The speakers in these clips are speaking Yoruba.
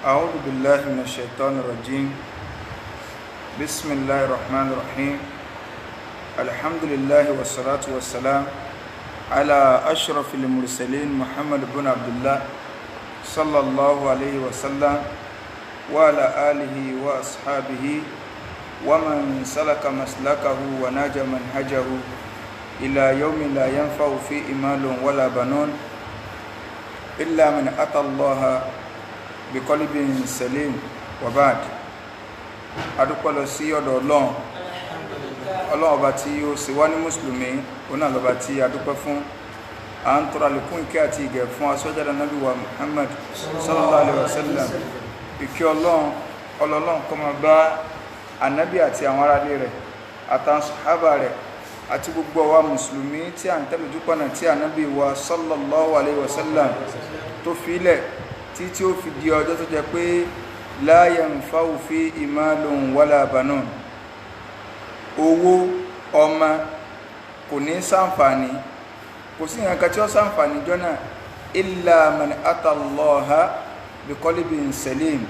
أعوذ بالله من الشيطان الرجيم. بسم الله الرحمن الرحيم. الحمد لله والصلاة والسلام على أشرف المرسلين محمد بن عبد الله صلى الله عليه وسلم وعلى آله وأصحابه ومن سلك مسلكه وناج منهجه إلى يوم لا ينفع فيه مال ولا بنون إلا من أتى الله بقلب سليم وبعد. adúpẹ́ lọ sí ọ̀dọ̀ ọlọ́run ọba tí ó ṣe wá ní mùsùlùmí òun náà lọ́ba tí adúpẹ́ fún. À ń tọrọ àlékún ìkẹ́ àti ìgẹ̀ fún aṣọ́jáde nábì wa Muhammad sallallahu alaihi wasallam. ìkẹ́ ọlọ́run kó máa bá ànábì àti àwọn aráalé rẹ̀ àtàwọn sàhábà rẹ̀ àti gbogbo àwa mùsùlùmí tí à ń tẹ̀lé ojúpọ̀nà tí ànábì wa sallallahu alaihi wasallam tó fi ilẹ̀ tí ó fi di ọjọ́ tó jẹ́ pé la yanfa'u fihi malun wala banun. owó ọmọ kò ní ṣàǹfààní, kò sí nǹkan tí ó ṣàǹfààní jọ́nà illa man atallaha biqalbin salim.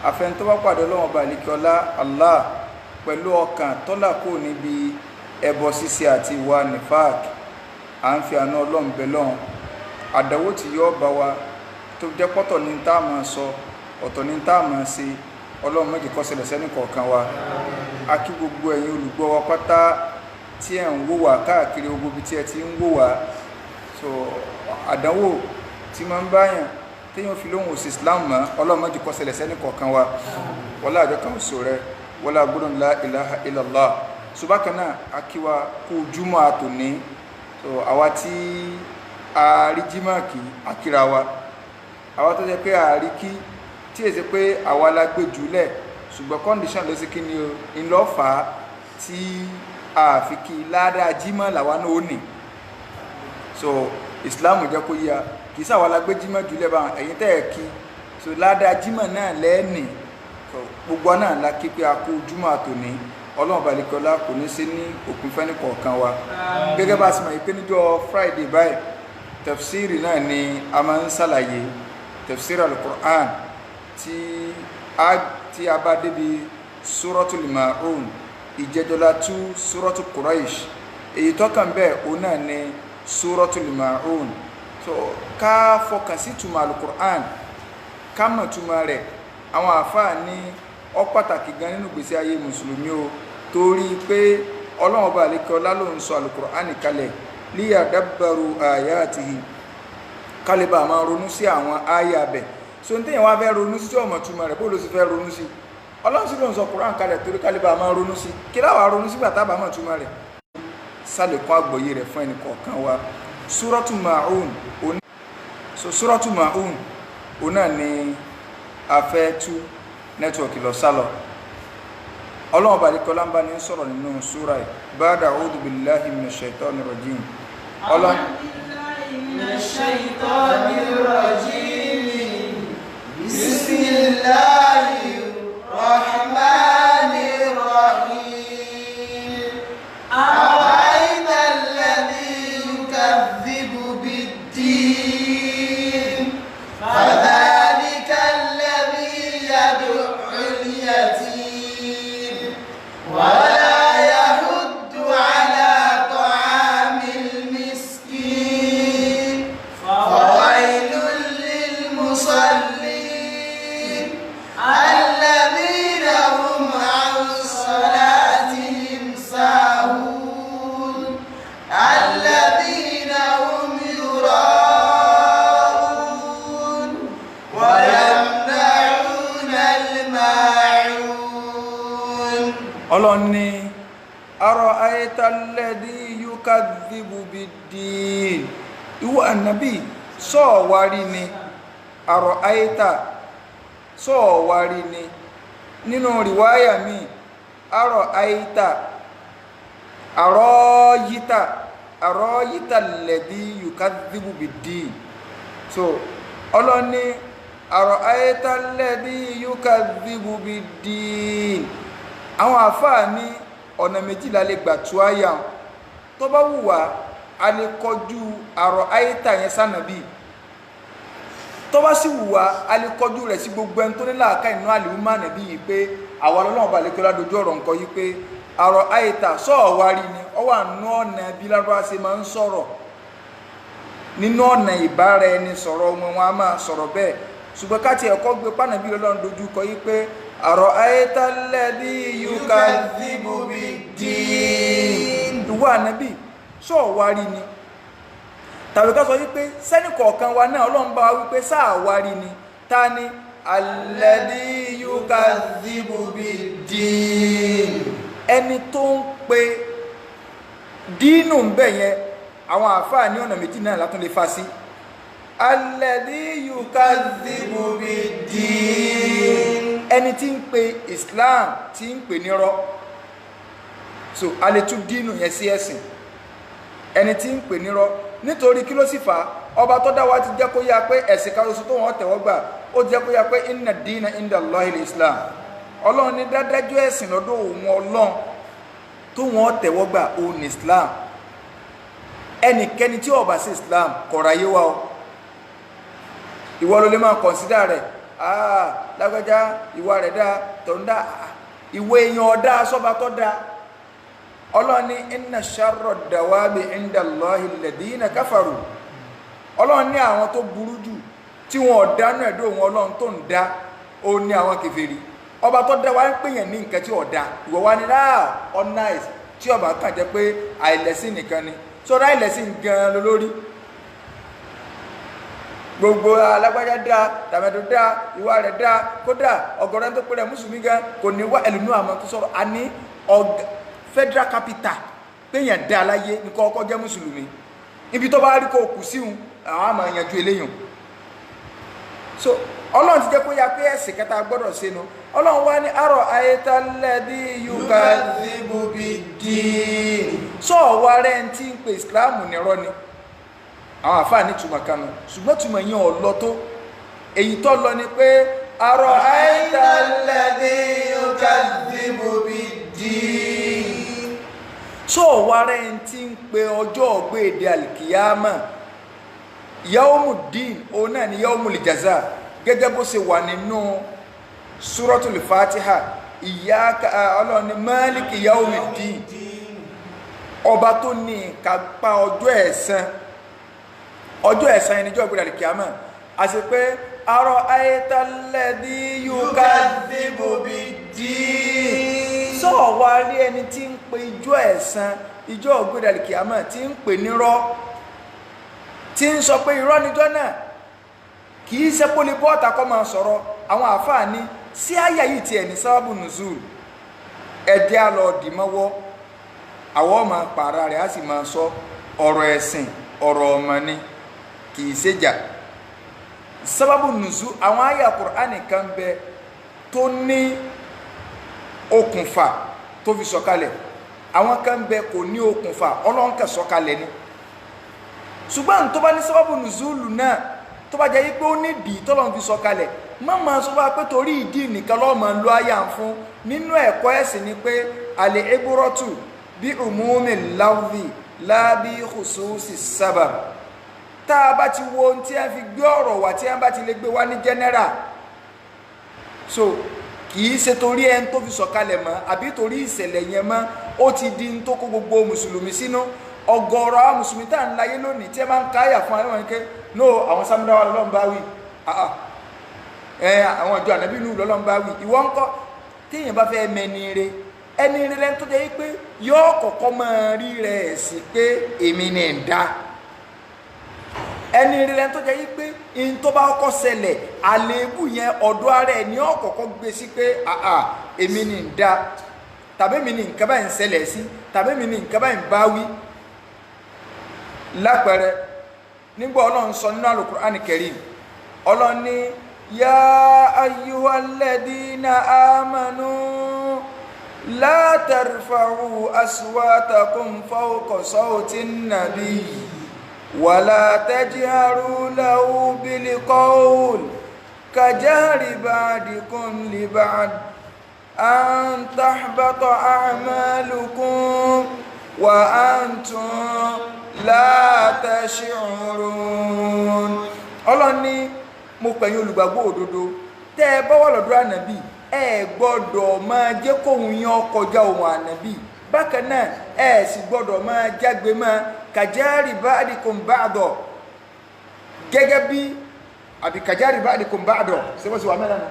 àfẹn tó bá pàdé Ọlọ́run ọba àlekíọlá Allah pẹ̀lú ọkàn tọ́lá kò níbi ẹbọ ṣíṣe àti ìwà nifaq. à ń fi àánú Ọlọ́run bẹ lọ́hùn. àdánwò tí yóò bá wa tó jẹ́ pọ́tọ̀ ní tá a máa sọ ọ̀tọ̀ ní tá a máa ṣe, Ọlọ́run má jẹ́ kó ṣẹlẹ̀ sẹ́ni kọ̀ọ̀kan wa. a kí gbogbo ẹ̀yin olùgbọ́ wa pátá tí ẹ̀ ń wò wá káàkiri gbogbo ibi tí ẹ ti ń wò wá. so àdánwò tí máa ń báyàn téèyàn fi lóhùn òsì Islam mọ́, Ọlọ́run má jẹ́ kó ṣẹlẹ̀ sẹ́ni kọ̀ọ̀kan wa. wọlá àjọ kan sọ rẹ wọlá gbọ́dọ̀ la ilaha illallah. subákan náà a kí wa kú júmọ́ àtòní. so àwa tí a rí jímọ̀ kí a kíra wa, àwa tó jẹ́ pé àárí kí tí èsì pé àwa la gbé jùlẹ̀ ṣùgbọ́n condition ló sì kí ni ìlọ́fà tí a fi kí ládàá jímọ̀ làwa náà ó nì. so Islam jẹ́ kó yíya kì í sáwà la gbé jímọ̀ jùlẹ̀ bá ẹ̀yin tẹ́ ẹ̀ kí, so ládàá jímọ̀ náà lẹ́ẹ̀nì. gbogbo náà la kí pé a kú júmọ̀ àtòní. Ọlọ́run balikọ́lá kò ní sí ní òpin fẹ́ni kọ̀ọ̀kan wa. gẹ́gẹ́ bá a sì mọ̀ yìí pé níjọ́ Friday báyìí tafsiri náà ni a máa ń ṣàlàyé tafsir al-Qur'an tí a bá débi suratul Ma'un ìjẹjọlá tú suratul Quraish. èyí tọ́kàn bẹ́ẹ̀ òun náà ni suratul Ma'un. so ká fọkàn sí túmọ̀ al-Qur'an ká mọ̀ túmọ̀ rẹ̀. àwọn àfáà ní ó pàtàkì gan nínú ìgbésí ayé mùsùlùmí o, torí pé Ọlọ́run ọba àlékọ́lá ló ń sọ al-Qur'an kalẹ̀ liyadabbaru ayatihi kálíbà máa ronú sí àwọn àyà bẹ̀. so ní tẹ́yìn wá fẹ́ ronú sí tí ọmọ túmọ̀ rẹ̀ bó ló sì fẹ́ ronú sí. Ọlọ́run sì ló ń sọ Qur'an kalẹ̀ torí kálíbà máa ronú sí. kí láwàá ronú sígbà tá a bá mọ̀ túmọ̀ rẹ̀. sálẹ̀kún àgbọ́yé rẹ̀ fún ẹnì kọ̀ọ̀kan wa. Suratu Ma'un Suratu Ma'un òun náà ni a fẹ́ tú nẹ́tíwọ̀kì lọ sálọ. Ọlọ́run balikọ́lá ń bá ní sọ̀rọ̀ nínú súra yìí. Ba'da a'udhu billahi minash shaitani rajim. الشيطان الرجيم بسم الله الرحمن الرحيم أرأيت الذي يكذب بالدين فذلك الذي يدع اليتيم ولا يحض على طعام المسكين فويل للمصلين الذين هم عن صلاتهم ساهون الذين هم يراءون ويمنعون الماعون. Ọlọ́run ní ara'ayta alladhi yukadhibu bid-din. ìwọ ànábì sọ́ọ̀wárí ni ara'ayta sọ́ọ̀wárí ni. nínú rìwáyà mi ara'ayta ara'ayta alladhi yukadhibu bid-din. so Ọlọ́run ní ara'ayta alladhi yukadhibu bid-din. àwọn àfáà ní ọ̀nà méjìlá lè gbà tú àyà tó bá wù wá a lè kọjú àrọ̀ àyíta yẹn sànàbí tó bá sì wù wá a lè kọjú rẹ̀ sí gbogbo ẹni tó ní làákà inú àlùmọ́ nàbí yìí pé àwọn ọlọ́run bá lè kí ládójú ọ̀rọ̀ nǹkan yìí pé àrọ̀ àyètà sọ̀ọ̀ wá rí ni ọ wà nínú ọ̀nà bí lárúbáwá ṣe máa ń sọ̀rọ̀ nínú ọ̀nà ìbára ẹni sọ̀rọ̀ wọn a máa sọ̀rọ̀ bẹ́ẹ̀ ṣùgbọ́n ká tiẹ̀ kọ́ gbé pànàbí ọlọ́run dojú kọ yìí pé àrọ̀ àyètà lẹ́bí yukadhibu bid-din ìwọ ànábì sọ̀ọ̀ wá rí ni tàbí ká sọ wípé sẹ́nì kọ̀ọ̀kan wa náà ọlọ́run bá wa wípé sáà wá rí ni ta ni alladhi yukadhibu bid-din ẹni tó ń pe dínú ń bẹ̀ yẹn àwọn àfáà ní ọ̀nà méjì náà látún lè fa sí alladhi yukadhibu bid-din ẹni tí ń pe Islam tí ń pè nírọ́ so a lè tú dínú yẹn sí ẹ̀sìn ẹni tí ń pè nírọ́ nítorí kí ló sì fà ọba tó dá wa ti jẹ́ kó yá pé ẹ̀sìn kan ṣoṣo tó wọ́n tẹ̀wọ́ gbà ó jẹ́ kó yá pé inna dina inda Allahi al-Islam ọlọ́run ní dádájọ́ ẹ̀sìn lọ́dọ̀ òun ọlọ́run tó wọ́n tẹ̀wọ́ gbà òun ní Islam ẹnikẹ́ni tí ó bá sí Islam kọ̀ra yé wa o ìwọ ló lè máa kọ̀nsídà rẹ̀ lágbájá ìwà rẹ̀ dá tọ̀hún dá ìwé èèyàn ọ̀dá sọ́ba tó dá ọlọ́run ní inna sharra dawabi inda Allahi alladhina kafaru ọlọ́run ní àwọn tó burú jù tí wọn ò dánú ẹ̀dọ́ òun ọlọ́run tó ń dá ó ní àwọn kèfèrí ọba tó dá wa ń pèyàn ní nǹkan tí ò dá ìwọ wa ní nice tí ọba kàn jẹ́ pé àìlẹ́sìn nìkan ni sọ́dọ̀ àìlẹ́sìn gan-an lórí gbogbo alágbájá dá tàmẹ́dọ̀ dá ìwà rẹ̀ dá kódà ọ̀gọ̀rọ̀ tó pẹ̀lẹ́ mùsùlùmí gan kò ní wá ẹlòmíràn àmọ́ tó sọ̀rọ̀ àní federal capital péyàn dá aláyé ní kọ́kọ́ jẹ́ mùsùlùmí ibi tó bá rí kó kù síhun àwọn àmà ìyànjú eléyìn so ọlọ́run ti jẹ́ kó yá pé ẹ̀sìn kẹta gbọ́dọ̀ sínú ọlọ́run wá ní àrọ̀ ayétalẹ́dí yukadhibu bid-din sọ́ọ̀wá rẹ̀ ń tí ń pe ìsìláàmù nírọ́ ni àwọn àfáà ní túmọ̀ kanu ṣùgbọ́n túmọ̀ yẹn ọ̀lọ́ tó èyí tó lọ ni pé àrọ̀ ayétalẹ́dí yukadhibu bid-din sọ́ọ̀wá rẹ̀ ń tí ń pe ọjọ́ ọ̀gbẹ́ẹ̀dẹ alkiyama yawmuddin òun náà ni yawmul jaza gẹ́gẹ́ bó ṣe wà nínú suratul fatiha iyyaka ọlọ́ni maliki yawmiddin ọba tó ní kápá ọjọ́ ẹ̀san ẹnijọ́ ìgbéra alkiyama a sì pé arọ ayétalẹ́dí yukadhibu bid-din sọ́ọ̀wá rí ẹni tí ń pe ijọ́ ẹ̀san ijọ́ ìgbéra alkiyama tí ń pè nírọ́ tí ń sọ pé irọ́ níjọ́ náà kìí ṣe pólí bọ́ọ̀tà kọ́ máa sọ̀rọ̀ àwọn àfáà ní sí àyà yìí ti ẹni sábàbù nùzúl ẹ̀dẹ́ àlọ́ dìmọ́wọ́ àwọn ọmọ pààrà rẹ̀ á sì máa sọ ọ̀rọ̀ ẹ̀sìn ọ̀rọ̀ ọmọ ni kìí ṣèjà sábàbù nùzúl àwọn àyà Kùránì kan bẹ tó ní okùnfà tó fi sọ̀kalẹ̀ àwọn kan bẹ kò ní okùnfà Ọlọ́run kàn sọ̀kalẹ̀ ni ṣùgbọ́n tó bá ní sábàbù nùzúlù náà tó bá jẹ́ pé ó ní ìdí tọ́lọ́run fi sọ̀kalẹ̀ má máa sọ pé torí ìdí nìkan lọ́mọ ló àyà ń fún nínú ẹ̀kọ́ ẹ̀sìn ni pé àlè egbúrọ́tù bí umumi láwùdí lábí khususi sábàb tá a bá ti wo ohun tí a fi gbé ọ̀rọ̀ wá tí a bá ti lè gbé wá ní general so kìí ṣe torí ẹni tó fi sọ̀kalẹ̀ mọ́ àbí torí ìṣẹ̀lẹ̀ yẹn mọ́ ó ti di ń tó kó gbogbo mùsùlùmí sínú ọ̀gọ̀rọ̀ àwọn mùsùlùmí tá à ń láyé lónìí tí ẹ máa ń káyà fún àwọn ẹnìké no àwọn sámúdáwà lọ́lọ́run bá wí àwọn ìjọ ànábì inú lọ́lọ́run bá wí ìwọ ńkọ́ téèyàn bá fẹ́ mẹni re ẹni re lẹ́nu tó jẹ́ pé yóò kọ́kọ́ máa rí rẹ̀ sí pé èmi ni ń dá ẹni re lẹ́nu tó jẹ́ pé in tó bá kọ́kọ́ ṣẹlẹ̀ àléébù yẹn ọ̀dọ̀ ara ẹ̀ ní ọ̀kọ̀ọ̀kọ́ gbé sí pé èmi ni ń dá tàbí mi ni nǹkan báyìí ń ṣẹlẹ̀ sí tàbí mi ni nǹkan báyìí ń bá wí lápẹẹrẹ nígbà Ọlọ́run sọ nínú Al-Qur'an Karim Ọlọ́run ní yá ayyuhalladhina amanu la tarfa'u aswatakum fawqa sawtin nabiy wa la tajharu lahu bil qawl kajahri ba'dikum li ba'd an tahbata a'malukum wa antum la tash'urun Ọlọ́run ní mo pè yín olùgbàgbọ́ òdodo tẹ́ ẹ bá wà lọ́dọ̀ ànábì ẹ gbọ́dọ̀ máa jẹ́ kóhun yín kọjá ohun ànábì bákan náà ẹ sì gbọ́dọ̀ máa jágbe máa kàjáàrì ba'dikum ba'da gẹ́gẹ́ bí àbí kàjáàrì ba'dikum ba'da ṣé wọ́n sì wà mẹ́rin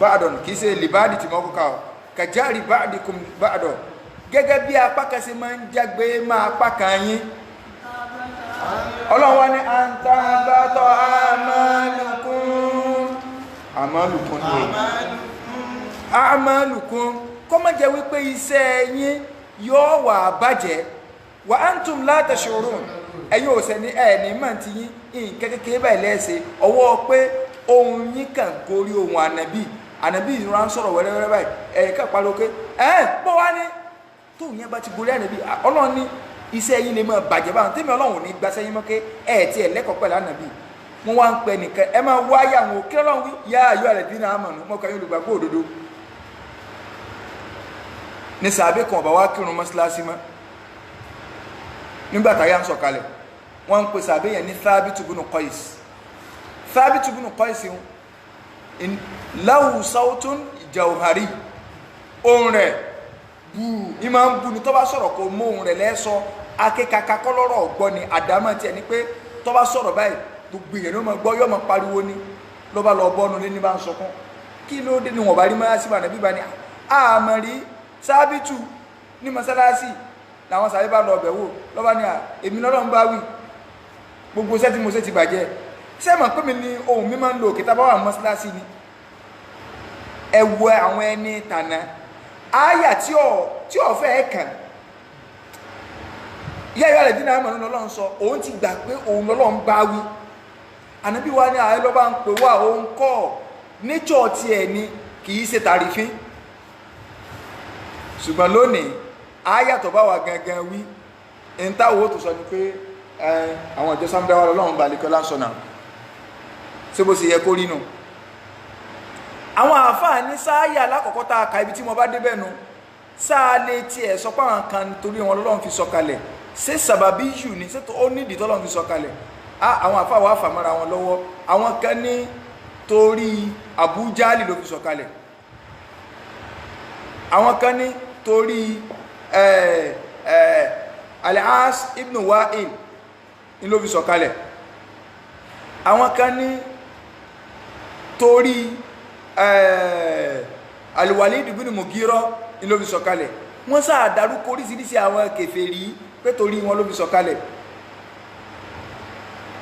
ba'da kì í ṣe libadi tí mo kọ́ka o kàjáàrì ba'dikum ba'da gẹ́gẹ́ bí apá kan ṣe máa ń jágbe máa apá kan yín ọlọ́run wá ní àǹtàbátọ̀ àmàlùkún kó má jẹ́ wípé iṣẹ́ yín yóò wà bàjẹ́ wa antum la tashurun ẹ̀yin ò sẹ́ni ẹ̀ẹ̀ni máa ti yín nǹkan kékeré báyìí lẹ́ẹ̀ṣẹ̀ ọwọ́ pé ohun yín kàn gorí ohun ànàbí ìran sọ̀rọ̀ wẹ́rẹ́wẹ́rẹ́ báyìí ẹ̀yìn kan pariwo pé bọ́ wá ní tóun yẹn bá ti gorí ànàbí ọlọ́run ní iṣẹ́ yín lè máa bàjẹ́ báwọn tẹ́mi ọlọ́run ní gbàṣẹ́ yín mọ́kẹ́ tí ẹ̀ lẹ́kọ̀ọ́ pẹ̀lú ànàbí wọ́n wá ń pẹ nìkan ẹ máa wáyà àwọn òkè ọlọ́run wí yá ayọ́ rẹ̀ dínà àmọ̀nù mọ́kàn yín olùgbàgbọ́ òdodo ní sàbẹ̀ kan ọ̀bà wá kírun mọ́ṣáláṣí mọ́ nígbà táyà ń sọ̀kalẹ̀ wọ́n ń pè sàbẹ̀ yẹn ní Thabitu bunu Qais Thabitu bunu Qais lahu sawtun jawhari ohùn rẹ̀ bùú ní máa ń bu ni tó bá sọ̀rọ̀ kó mọ ohùn rẹ̀ lẹ́sọ akékaka kọ́lọ́rọ̀ ọ̀gbọ́ ni àdámọ̀ tiẹ̀ ni pé tó bá sọ̀rọ̀ báyìí gbogbo èèyàn ló máa gbọ́ yọ́ máa pariwo ni ló bá lọ bọ́nu lé ní bá ń sọkún kí ló dé ni wọ́n bá rí mọ́lásí bá nàbí bá ní àmọ́ rí Sábìtù ní mọ́sálásí làwọn sàbí bá lọ ọbẹ̀ wò lọ́ba ní èmi lọ́lọ́ ń bá wí gbogbo iṣẹ́ tí mo ṣe ti bàjẹ́ ṣé mọ̀ pé mi ni ohun mi máa ń lo òkè tá bá wà mọ́sálásí ni ẹ wo àwọn ẹni tànà áyà tí ò fẹ́ kàn ìyá ìyá rẹ̀ dínà àmọ́ lọ́lọ́run sọ òun ti gbà pé òun lọ́lọ́run bá wí ànábì wa ní ààrẹ lọ́ba ń pè wá òun kọ́ nature tiẹ̀ ni kì í ṣe tàrífín ṣùgbọ́n lónìí ayàtọ̀ bá wà gangan wí ń táwọ́ tó sọ ni pé àwọn ìjọ sáńdáwà lọ́lọ́run balẹ̀kọ́ lásọ̀nà ṣé bó ṣe yẹ kó rí nù àwọn àáfàá ní sáàyà lákọ̀ọ́kọ́ tá a ka ibi tí mo bá débẹ̀ nu sáà lè tiẹ̀ sọ pé àwọn kan torí wọn lọ́lọ́run fi sọ kalẹ̀ ṣé sàbàbí yù ní ṣé ó nídìí tọ́lọ́run fi sọ kalẹ̀ àwọn àáfàá wà fàmọ́ra wọn lọ́wọ́ àwọn kan ní torí Abu Jali ló fi sọ kalẹ̀ àwọn kan ní torí Al-As ibn Wa'il ní ló fi sọ kalẹ̀ àwọn kan ní torí Al-Walid ibn Mughira ní ló fi sọ kalẹ̀ wọ́n sáà dárúkọ oríṣiríṣi àwọn kèfèrí pé torí wọn ló fi sọ kalẹ̀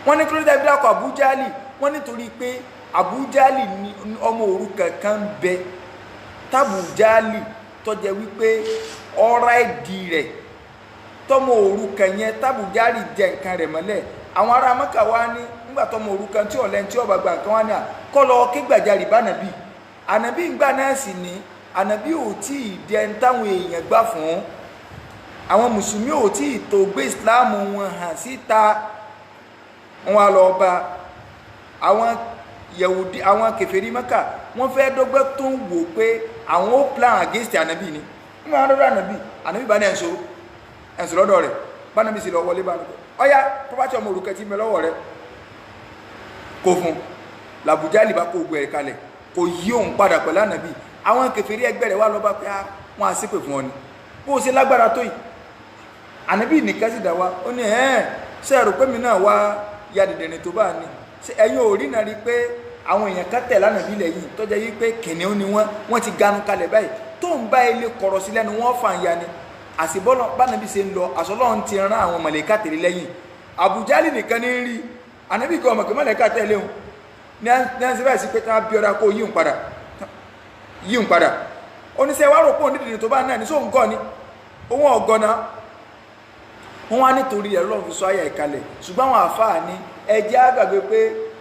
wọ́n ní kílódé bí dákọ̀ Abu Jali wọ́n nítorí pé Abu Jali ní ọmọ òrukàn kan bẹ tábù Jali tó jẹ́ wípé ọ̀rá ìdí rẹ̀ tọmọ òrukàn yẹn tábù Jali jẹ nǹkan rẹ̀ mọ́lẹ̀ àwọn ará Mẹ́kà wá ní nígbà tọmọ òrukàn tí ọ̀lẹ́ tí ọba gba nǹkan wá ní kọ́ lọ ké gbàjarì bá nàbí ànàbí ìgbà náà sì ní ànàbí ò tí ì di ẹni táwọn èèyàn gbà fún àwọn mùsùlùmí ò tí ì tó gbé ìsìláàmù wọn hàn síta wọn lọ bá àwọn Yahudi àwọn kèfèrí Mẹ́kà wọ́n fẹ́ dọ́gbẹ́ tó ń wò pé àwọn ó plan against ànàbí ni nígbà wọn dọ́dọ̀ ànàbí bá ní ẹ̀sùn lọ́dọ̀ rẹ̀ bá nàbí sí lọ wọlé bá nàbí ọya property ọmọ òrukàn tí ń bẹ lọ́wọ́ rẹ̀ kò fún làbújá lè bá kó ogun ẹ̀ kalẹ̀ kò yí òun padà pẹ̀lú ànàbí àwọn kèfèrí ẹgbẹ́ rẹ̀ wá lọ bá pé wọ́n á ṣépè fún ọ ni bó o ṣe lágbára tó yìí ànàbí nìkan sì dá wa ó ní ṣe ẹ̀rù pé mi náà wá ya dìdìrì tó bá ní ẹ̀yin ò rí náà rí pé àwọn èèyàn kan tẹ̀ lánàbí ilẹ̀ yìí tó jẹ́ yí pé kìnìún ni wọ́n ti ganu kalẹ̀ báyìí tó ń bá ilé kọ̀rọ̀ sí lẹ́nu wọ́n fà ń ya ni àṣìbọ́lọ́ bánàbí ṣe ń lọ àṣọlọ́run ti rán àwọn mọ̀lẹ́kà tẹ̀lé lẹ́yìn Abu Jali nìkan ní rí ànábì kan ọmọ kí mọ̀lẹ́kà tẹ̀lé òun ní àṣẹ báyìí sí pé ká bí ọ̀dà kó yíùn padà oníṣẹ́ wa rò pé òun dídìrín tó bá náà ní sóhun gọ́ ni òun ọ̀gọ́ náà wọ́n wá nítorí ẹ̀rọ lọ́n fi sọ àyà ìkalẹ̀ ṣùgbọ́n àwọn àfáà ní ẹjẹ́ àgbàgbé pé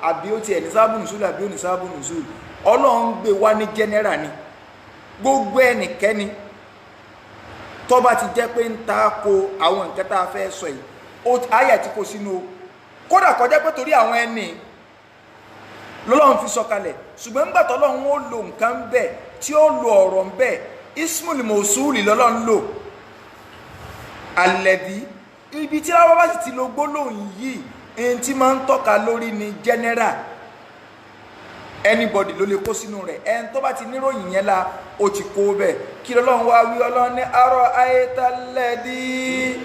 àbí ó ti ẹ̀ ní sábùnù sùúlù àbí ó ní sábùnù sùúlù Ọlọ́run gbé wá ní jẹ́nẹ́rà ni gbogbo ẹnikẹ́ni tó bá ti jẹ́ pé ń ta ko àwọn nǹkan tá a fẹ́ sọ yìí àyà tí kò sínú kódà kọjá pé torí àwọn ẹni lọ́lọ́run fi sọ kalẹ̀ ṣùgbọ́n nígbà tó Ọlọ́run ó lo nǹkan bẹ́ẹ̀ tí ó lo ọ̀rọ̀ bẹ́ẹ̀ ismul mọ̀súlì lọ́lọ́run lò alẹ́bí ibi tí wọ́n bá sì ti lo gbólóhùn yìí èyí tí máa ń tọ́ka lórí ni general anybody ló lè kó sínú rẹ̀ ẹn tó bá ti níròyìn yẹn la ó ti kó bẹ́ẹ̀ kí lọ́lọ́run wá wí ọlọ́run ní ara'ayta alladhi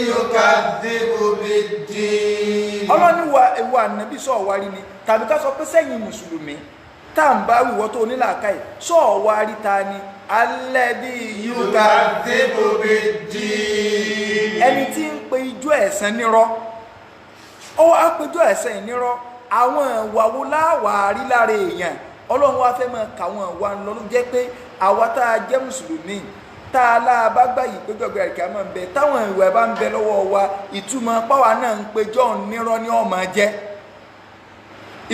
yukadhdhibu bid-din. ọlọ́run ní ìwà ànábì sọ̀ọ́ wárí ni tàbí ká sọ pé sẹ́yìn mùsùlùmí tá à ń bá wíwọ́ tó onílàákàyè sọ̀ọ́ wárí ta ni alladhi yukadhdhibu bid-din. ẹni tí ń pe ijó ẹ̀san nírọ́ ó wá péjọ ẹ̀san ìnírọ́ àwọn ìwà wo láwàárí lára èèyàn ọlọ́run wá fẹ́ máa kà wọ́n wá lọ ló jẹ́ pé àwa tá a jẹ́ mùsùlùmí tá a láàbá gbà yìí péjọ ọgbà ìkà máa ń bẹ táwọn ìwà bá ń bẹ lọ́wọ́ wa ìtumọ̀ páwa náà ń péjọ nírọ́ ní ọmọ jẹ́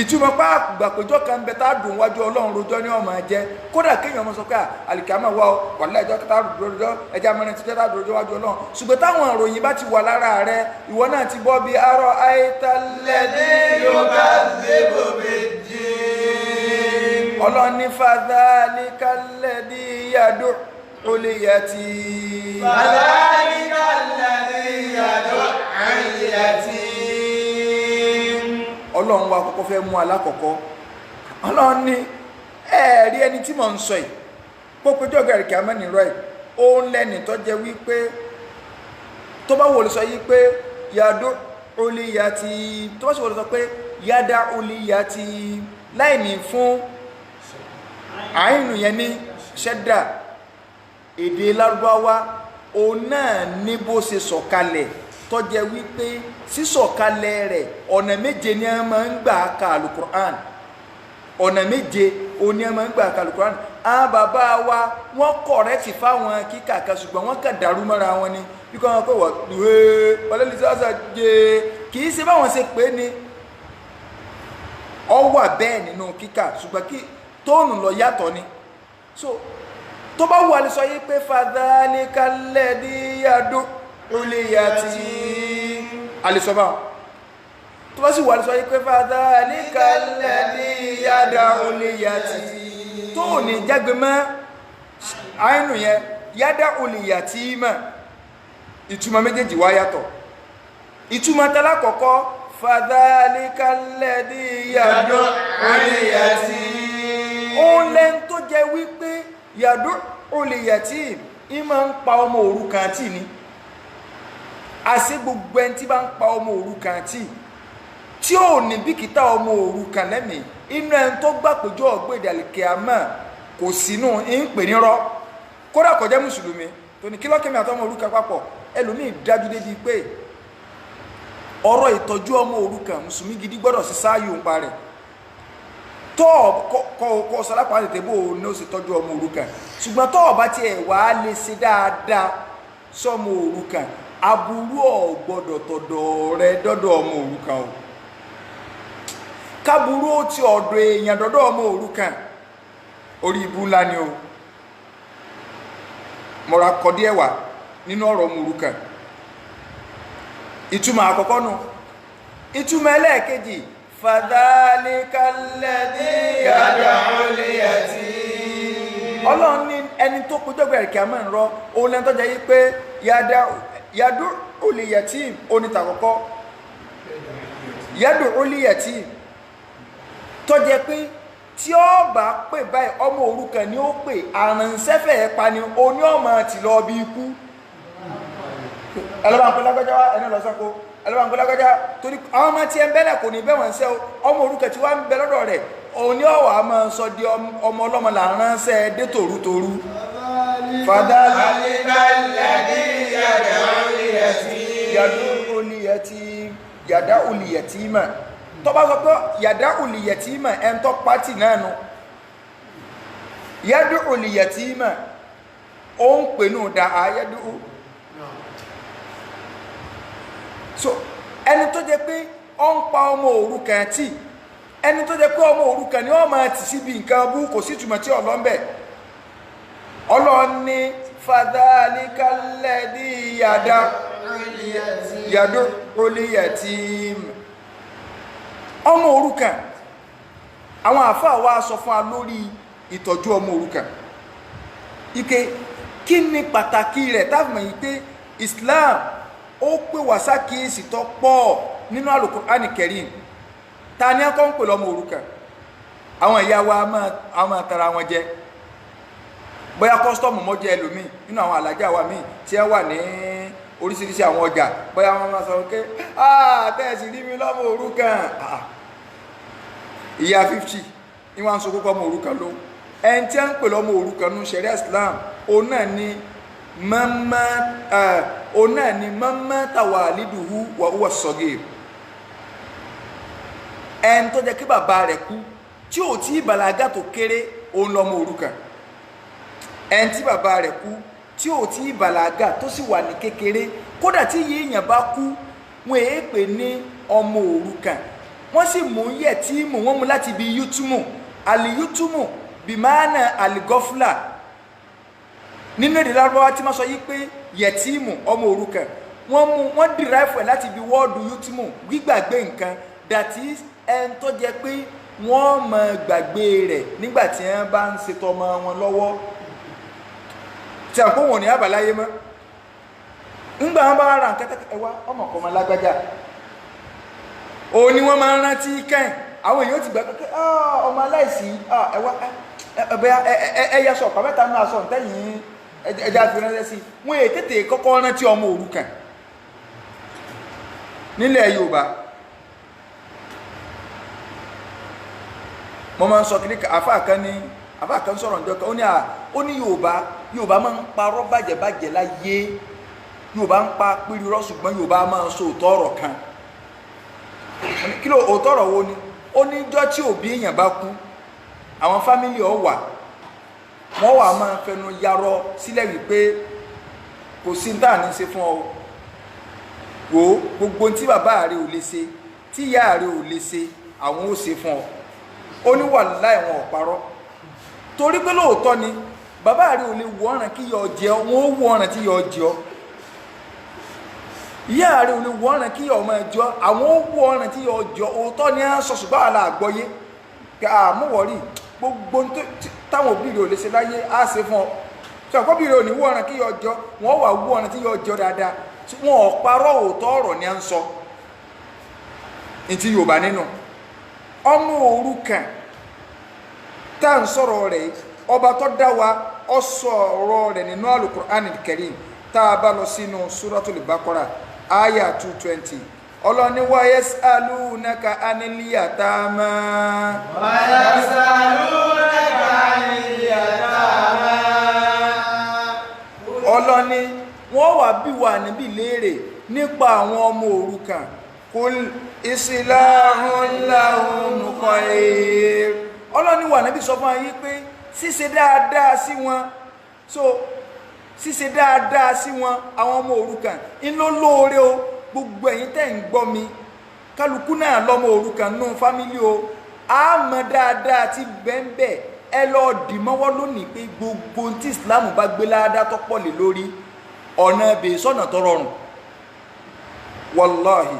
ìtumọ̀ pa àgbàpéjọ kan ń bẹ tá a dùn wájú ọlọ́run rojọ́ ní ọmọ jẹ́ kódà kéèyàn mọ̀ sọ pé àlìkàmà wà ó wàlá ìjọ tá a rojọ́ ẹja mẹ́rin ti jẹ́ tá a rojọ́ wájú ọlọ́run ṣùgbọ́n táwọn ìròyìn bá ti wà lára rẹ ìwọ náà ti bọ́ bí ara'ayta alladhi yukadhdhibu bid-din. ọlọ́run ní fadhalika alladhi yad'ul yatim. fadhalika alladhi yad'ul yatim. ọlọ́run wa kọ́kọ́ fẹ́ mú alákọ̀ọ́kọ́ ọlọ́run ní ẹ̀ẹ̀rí ẹni tí mò ń sọ yìí pópéjọ́ gẹ̀rẹ̀kẹ́ amẹ́nirọ́ yìí ó ń lẹ́ni tó jẹ́ wípé tó bá wòlé sọ yìí pé yad'ul yatim tó bá sì wòlé sọ pé yad'ul yatim láì ní fún àìnù yẹn ní ṣẹ́dà èdè lárúbáwá òun náà ní bó ṣe sọ̀kalẹ̀ tó jẹ́ wípé sísọ̀kalẹ̀ rẹ̀ ọ̀nà méje ni a máa ń gbà ka alukur'an ọ̀nà méje òun ni a máa ń gbà ka alukur'an àwọn bàbá wa wọ́n kọ̀rẹ́tì fáwọn kíkà kan ṣùgbọ́n wọ́n kàn dàrú mọ́ra wọn ni bí kò wọ́n pè wọ́n ọlẹ́lẹ́ sáṣà jẹ́ kì í ṣe báwọn ṣe pé ni ọ wà bẹ́ẹ̀ nínú kíkà ṣùgbọ́n kí tóònù lọ yàtọ̀ ni so tó bá wù alẹ́ sọ yìí pé fadhalika alladhi yad'ul yatim alisọba tó bá sì wà lè sọ yí pé fadhalika alladhi yad'ul yatim tó ní jágbe mọ́ àìnù yẹn yad'ul yatima ìtumọ̀ méjèèjì wá yàtọ̀ ìtumọ̀ tẹ́lá kọ̀kọ́ fadhalika alladhi yad'ul yatim ó lẹ́n tó jẹ́ wípé yad'ul yatim ìmọ̀ ń pa ọmọ òrukàn tì ní àṣẹ gbogbo ẹni tí bá ń pa ọmọ òrukàn tí ò ní bìkítà ọmọ òrukàn lẹ́mìí inú ẹni tó gbà péjọ ọ̀gbẹ́dẹ àlìkíyámà kò sínú ń pè nírọ́ kódà kò jẹ́ mùsùlùmí tó ní kí lọ́kẹ́mi àtọmọ òrukàn papọ̀ ẹlòmíì dájú débi pé ọ̀rọ̀ ìtọ́jú ọmọ òrukàn mùsùlùmí gidi gbọ́dọ̀ sí sáàyò ń parẹ̀ tọ́ kọ́ sọlápàá tètè bò ní ó sì tọ́jú ọmọ òrukàn ṣùgbọ́n tọ́ ọba tiẹ̀ wàá lè ṣe dáadáa sọmọ òrukàn aburú ọ̀gbọ́dọ̀ tọ̀dọ̀ rẹ dọ́dọ̀ ọmọ òrukàn o káburú ó ti ọ̀dọ̀ èèyàn dọ́dọ̀ ọmọ òrukàn orí ibú ńlá ni o mọ̀ra kọ́dí ẹ̀wà nínú ọ̀rọ̀ ọmọ òrukàn ìtumọ̀ àkọ́kọ́ nù ìtumọ̀ ẹlẹ́ẹ̀kejì fadhalika alladhi yad'ul yatim ọlọ́run ní ẹni tó péjọ́ gbẹ̀rẹ̀ kí a máa ń rọ òun lẹ́nu tó jẹ́ yí pé yad'ul yatim onítàkọ́kọ́ yad'ul yatim tó jẹ́ pé tí ó bá pè báyìí ọmọ òrukàn ni ó pè àrùnsẹ́fẹ̀ ẹ̀pa ni oní ọmọ ti lọ bí ikú ẹlọ́bàá ń pè lágbájá wá ẹni lọ sọ́kó ẹlọ́bàá ń pè lágbájá torí àwọn ọmọ tí ẹ ń bẹ́lẹ̀ kò ní bẹ́wọ̀n ṣẹ́ ọmọ òrukàn tí wá ń bẹ lọ́dọ̀ rẹ̀ òní ọ̀wà máa sọ di ọmọ ọlọ́mọ là ń ránṣẹ́ dé tòrútorú fadhalika alladhi yad'ul yatima tó bá sọ pé yad'ul yatima ẹn tó pàtì náà nù yad'ul yatima ó ń pè nù dá ayẹ́dù so ẹni tó jẹ́ pé ó ń pa ọmọ òrukàn tí ẹni tó jẹ́ pé ọmọ òrukàn ni ó máa tì síbi nǹkan bú kò sí túmọ̀ tí ọlọ́mbẹ̀ ọlọ́ni fadhalika alladhi yad'ul yatim ọmọ òrukàn àwọn àfáà wa sọ fún wa lórí ìtọ́jú ọmọ òrukàn ike kí ni pàtàkì rẹ̀ táàmù yìí pé Islam ó pè wá sákìísì tó pọ̀ nínú Al-Qur'an Karim ta ni akọ́ ń pè lọ́mọ òrukàn àwọn ìyá wa a máa tara wọn jẹ bóyá kọ́sítọ́ọ̀mù mọ́jẹ ẹlòmíì nínú àwọn alájà wa míì tí ẹ wà ní oríṣiríṣi àwọn ọjà bóyá wọn máa sọ pé tẹ́ẹ̀sì rí mi lọ́mọ òrukàn ìyá 50 ní wọ́n ń sọ kókó ọmọ òrukàn ló ẹni tí a ń pè lọ́mọ òrukàn nínú ṣẹ̀ríà Islam òun náà ni mọ́mọ́ waliduhu wa huwa sagir ẹni tó jẹ́ kí bàbá rẹ̀ kú tí ò tí bàlágà tó kéré òun lọ́mọ òrukàn ẹni tí bàbá rẹ̀ kú tí ò tí bàlágà tó sì wà ní kékeré kódà tí yíyàn bá kú wọn èé pè ní ọmọ òrukàn wọ́n sì mú yẹtíìmù wọ́n mú láti ibi yútúmù àlìyútúmù bìmánà àlìgọ́fúlà nínú èdè lárúbáwá tí wọ́n sọ yí pé yẹtíìmù ọmọ òrukàn wọ́n derive ẹ̀ láti ibi wọ́ọ̀dù yútúmù gbígbàgbé nǹkan that is ẹni tó jẹ́ pé wọ́n mọ̀ gbàgbé rẹ̀ nígbà tí wọ́n bá ń ṣètò ọmọ wọn lọ́wọ́ tí a kó wọn ní àbáláyé mọ́ ńgbà wọn bá ra nǹkan ẹwà ọmọ kọmọ lágbájá òun ni wọ́n máa ń rántí kẹ́hìn àwọn èèyàn ti gbà pé ọmọ aláìsí ẹwà ẹyà sọ ọ̀pá mẹ́ta náà sọ ǹtẹ́yìn ẹja fi ránṣẹ́ sí wọn èè tètè kọ́kọ́ rántí ọmọ òrukàn nílẹ̀ Yorùbá mo máa ń sọ kiri àfáà kan sọ̀rọ̀ ǹjọ́ kan ó ní Yorùbá máa ń parọ́ bàjẹ́bàjẹ́ láyé Yorùbá ń pa pírírọ́ ṣùgbọ́n Yorùbá máa ń sọ òótọ́ ọ̀rọ̀ kan kí ló òótọ́ ọ̀rọ̀ wo ni ó ní jọ́ tí òbí èèyàn bá kú àwọn fámílì wọ́n wà máa fẹnu yarọ sílẹ̀ wípé kò sí níta ní ṣe fún ọ wò gbogbo tí bàbá rẹ ò lè ṣe tí ìyá rẹ ò lè ṣe àwọn ó ṣe fún ọ ó ní wàláhì wọn ò parọ́ torí pé lóòótọ́ ni bàbá rẹ ò lè wọ ọ̀ràn kí yọ jẹ ọ wọn ó wọ ọ̀ràn tí yọ jẹ ọ ìyá rẹ ò lè wọ ọ̀ràn kí yọ ọmọ ẹjọ àwọn ó wọ ọ̀ràn tí yọ jẹ òótọ́ ni à ń sọ ṣùgbọ́n àlà àgbọ́yé pé àmúwọ̀rí gbogbo táwọn òbí rẹ ò lè ṣe láyé á ṣe fún ọ tí ọkọ bí rẹ ò ní wọ ọ̀ràn kí yọ jọ wọn wà wọ ọ̀ràn tí yọ jọ dáadáa wọn ò parọ́ òótọ́ ọ̀rọ̀ ni à ń sọ ní ti Yorùbá nínú ọmọ òrukàn tá à ń sọ̀rọ̀ rẹ̀ ọba tó dá wa ọ sọ̀rọ̀ rẹ̀ nínú Al-Qur'an Al-Karim tá a bá lọ sínú Suratul Baqara aya 220 ọlọ́ni wa yas'alunaka anil yatama wa yas'alunaka anil yatama ọlọ́ni wọ́n wà bí wà níbi léèrè nípa àwọn ọmọ òrukàn kul islahun lahum khair ọlọ́ni wà níbi sọ fún ayé pé ṣíṣe dáadáa sí wọn ṣíṣe dáadáa sí wọn àwọn ọmọ òrukàn ń ló lóore o gbogbo ẹ̀yin tẹ́ ń gbọ́ mi kálukú náà lọ́mọ òrukàn nù fámílì o a mọ̀ dáadáa ti bẹ́ẹ̀ ẹ lọ dì mọ́wọ́ lónìí pé gbogbo tí Islam bá gbé ládàá tó pọ̀ lé lórí ọ̀nà bèè sọ́nà tó rọrùn wàláhì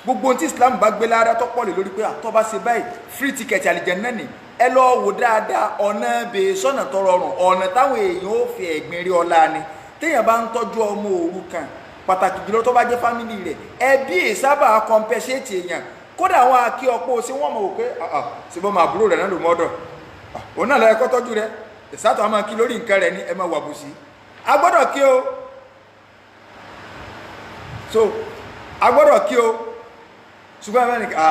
gbogbo tí Islam bá gbé ládàá tó pọ̀ lé lórí pé àtọ́ bá ṣe báyìí free ticket àlìjẹ́nnà ni ẹ lọ wò dáadáa ọ̀nà bèè sọ́nà tó rọrùn ọ̀nà táwọn èèyàn ó fi ẹ̀gbin rí ọlá ni téèyàn bá ń tọ́jú ọmọ òrukàn pàtàkì jùlọ tó bá jẹ́ fámìlì rẹ̀ ẹbí ìsábà compensate èèyàn kódà àwọn akí ọpọ́ sí wọ́n mọ̀ wò pé sí bọ́ máa búrò rẹ̀ náà lò mọ́dọ̀ òun náà lẹ́ẹ̀kọ́ tọ́jú rẹ̀ ìsátọ̀ a máa kí lórí nǹkan rẹ̀ ní ẹ máa wà bù sí agbọ́dọ̀ kí o agbọ́dọ̀ kí o ṣùgbọ́n ẹ̀mẹ́ nìkan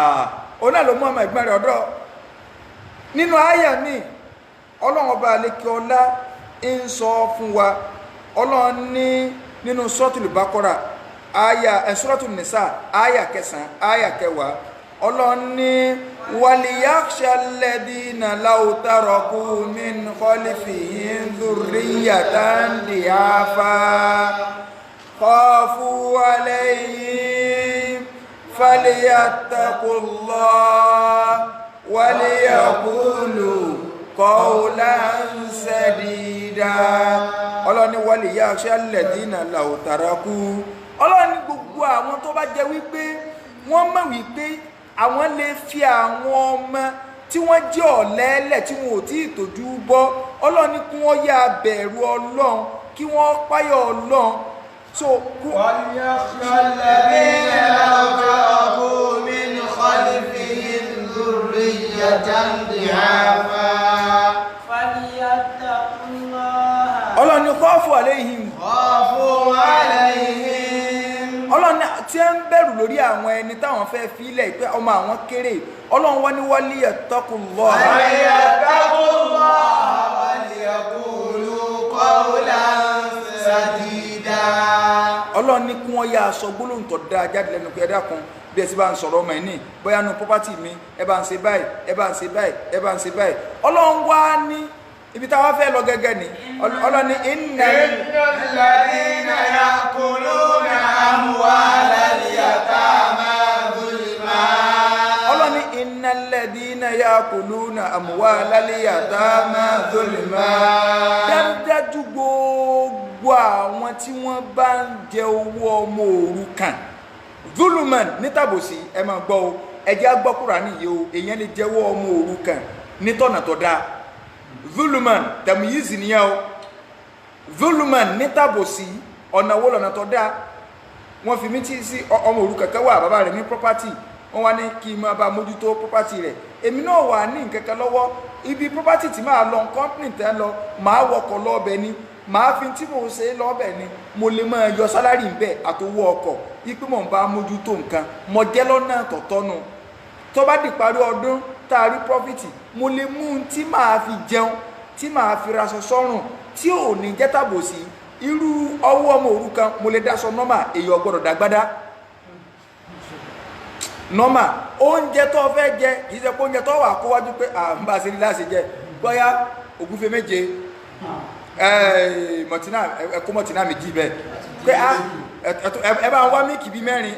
òun náà ló mú ọmọ ẹ̀gbọ́n rẹ̀ ọ̀dọ́ nínú àyà mi ọlọ́run ọba àlekè ọlá ń sọ fún wa ọlọ́run ní nínú Suratul Baqara Suratul Nisa àyà 9 àyà 10 ọlọ́run ní waliyakhsha alladhina law taraku min khalfihim dhurriyatan di'afa khafu alayhim falyattaqullah waliyaqulu qawlan sadida ọlọ́ni waliyakhsha alladhina law taraku ọlọ́ni gbogbo àwọn tó bá jẹ́ wípé wọ́n mọ̀ wípé àwọn lè fi àwọn ọmọ tí wọ́n jẹ́ ọ̀lẹ́lẹ̀ tí wọ́n ò tí ì tójú bọ́ ọlọ́ni kí wọ́n yá bẹ̀rù Ọlọ́run kí wọ́n páyọ̀ Ọlọ́run waliyakhsha alladhina law taraku min khalfihim tí ń bẹ̀rù lórí àwọn ẹni táwọn fẹ́ filẹ̀ pé ọmọ àwọn kéré ọlọ́run wá ní wálé ẹ̀tọ́kùn lọ. ọlọ́run ní kí wọ́n yá aṣọ gbólóhùn tó dáa jáde lẹ́nu pé ẹ̀dá kan bí ẹ ti bá ń sọ̀rọ̀ ọmọ ẹ̀ ní bóyá nu pọ́pátì mi ẹ bá ń ṣe báyìí ẹ bá ń ṣe báyìí ẹ bá ń ṣe báyìí ọlọ́run wá ní ibi táwa fẹ́ lọ gẹ́gẹ́ ni ọlọ́run ní innal ladhina ya'kuluna amwalal yatama zulman. ọlọ́run ní innal ladhina ya'kuluna amwalal yatama zulman. dájúdájú gbogbo àwọn tí wọ́n bá ń jẹ owó ọmọ òrukàn zuluman nítàbòsí ẹ máa gbọ́ o ẹjẹ́ á gbọ́ Kùránì yìí o èèyàn lè jẹ́wọ́ ọmọ òrukàn nítọ̀nà tó dáa zuluman tàmíyìzì nìyẹn o zuluman nítàbòsí ọ̀nà wo lọ́nà tó dáa wọ́n fi mí tí sí ọmọ òrukàn kan wà bàbá rẹ̀ ní property wọ́n wá ní kí n máa bá mójútó property rẹ̀ èmi náà wà ní nǹkan kan lọ́wọ́ ibi property tí máa lọ company tẹ́ lọ máa wọkọ̀ lọ́ọ̀bẹ ni màá fi tí mo ṣe lọ́ọ̀bẹ̀ ni mo lè máa yọ sálárì ń bẹ̀ àtowó ọkọ̀ ipé mò ń bá mójútó nǹkan mo jẹ́ lọ́nà tọ̀tọ́nu tó bá di parí ọdún tá a rí prọ́fìtì mo lè mú un tí màá fi jẹun tí màá fi raṣọ sọ́rùn tí ò ní jẹ́ tàbòsí irú ọwọ́ ọmọ òrukàn mo lè dáṣọ nọ́mà èyí ọgbọ́dọ̀ dàgbádá nọ́mà oúnjẹ tó fẹ́ jẹ kì í ṣe pé oúnjẹ tó wà kó wájú pé à ń bá ṣe ní láṣẹ jẹ bóyá ògúnfe méje mọ̀tínà ẹ̀kọ́ mọ̀tínà méjì bẹ́ẹ̀ pé ẹ bá ń wá mílìkì bí mẹ́rin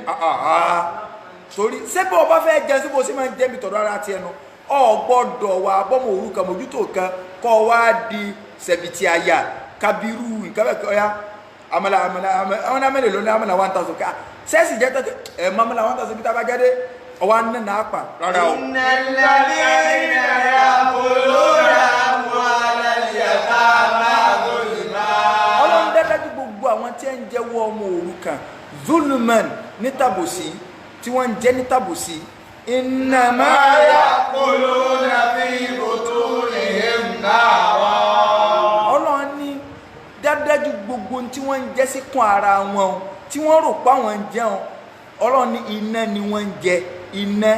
torí sẹ́pẹ́ ọba fẹ́ jẹun síbò sí máa ń jẹ́ mi tọ̀dọ̀ ara ti ẹnu ọ gbọ́dọ̀ wà bọ́mọ òrukàn mójútó kan kọ́ wá di sẹ̀bìtì àyà kabiru nǹkan bẹ́ẹ̀ kọ́ ya amala àwọn amẹ́lẹ̀ lónìí amala 1000 ká sẹ́ẹ̀sì jẹ́ tẹ́tẹ́ ẹ̀ mọ́ amala 1000 bí tá a bá jáde ọwọ́ anẹ́ náà pa rárá o. innal ladhina ya'kuluna amwalal yatama zulman. ọlọ́run dájú gbogbo àwọn tí ń jẹ́wọ́ ọmọ òrukàn zulman ní tàbòsí tí wọ́n ń jẹ́ ní tàbòsí innama ya'kuluna fi butunihim nara. ọlọ́run ní dájú gbogbo tí wọ́n ń jẹ́ síkùn ara wọn tí wọ́n rò pa wọn jẹun ọlọ́run ní iná ni wọ́n ń jẹ iná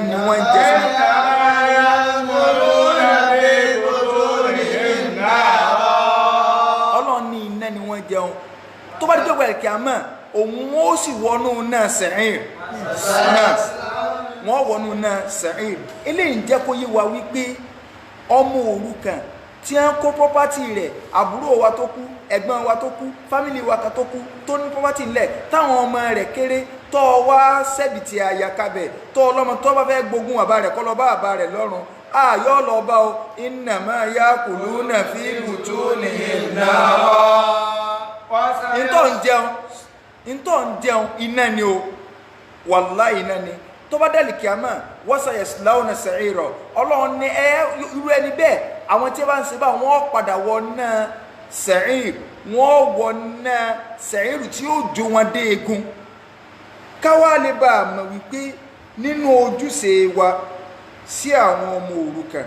ni wọ́n ń jẹ sínú. ọlọ́run ní iná ni wọ́n jẹun tó bá dídọ́gba ẹ̀kẹ́ àmọ́ òun ó sì wọnú náà sẹ́yìn náà wọ́n wọnú náà sẹ́yìn eléyìí ń jẹ́ kó yé wa wípé ọmọ òrukàn tí wọ́n kó pọ́pátì rẹ̀ àbúrò wa tó kú ẹ̀gbọ́n wa tó kú fámìlì wa kan tó kú tó ní pọ́pátì ńlẹ̀ táwọn ọmọ rẹ̀ kéré tọ́ wá sẹ́bìtì àyàkábẹ̀ tọ́ ọlọ́mọ tó bá fẹ́ gbógun bàbá rẹ̀ kọ́ lọ bá bàbá rẹ̀ lọ́rùn ayọ́ lọ bá o innama ya'kuluna fi butunihim nara. ìntọ́ ń jẹun iná ni o wallahi iná ni tó bá dẹ̀lì kíámà wasayaslawna sa'ira ọlọ́run ní irú ẹni bẹ́ẹ̀ àwọn tí wọ́n bá ń ṣe bá wọ́n padà wọ náà sa'ir wọ́n wọ náà sa'ir tí ó jó wọn dé egun káwá lè bá a mọ̀ wípé nínú ojúṣe wa sí àwọn ọmọ òrukàn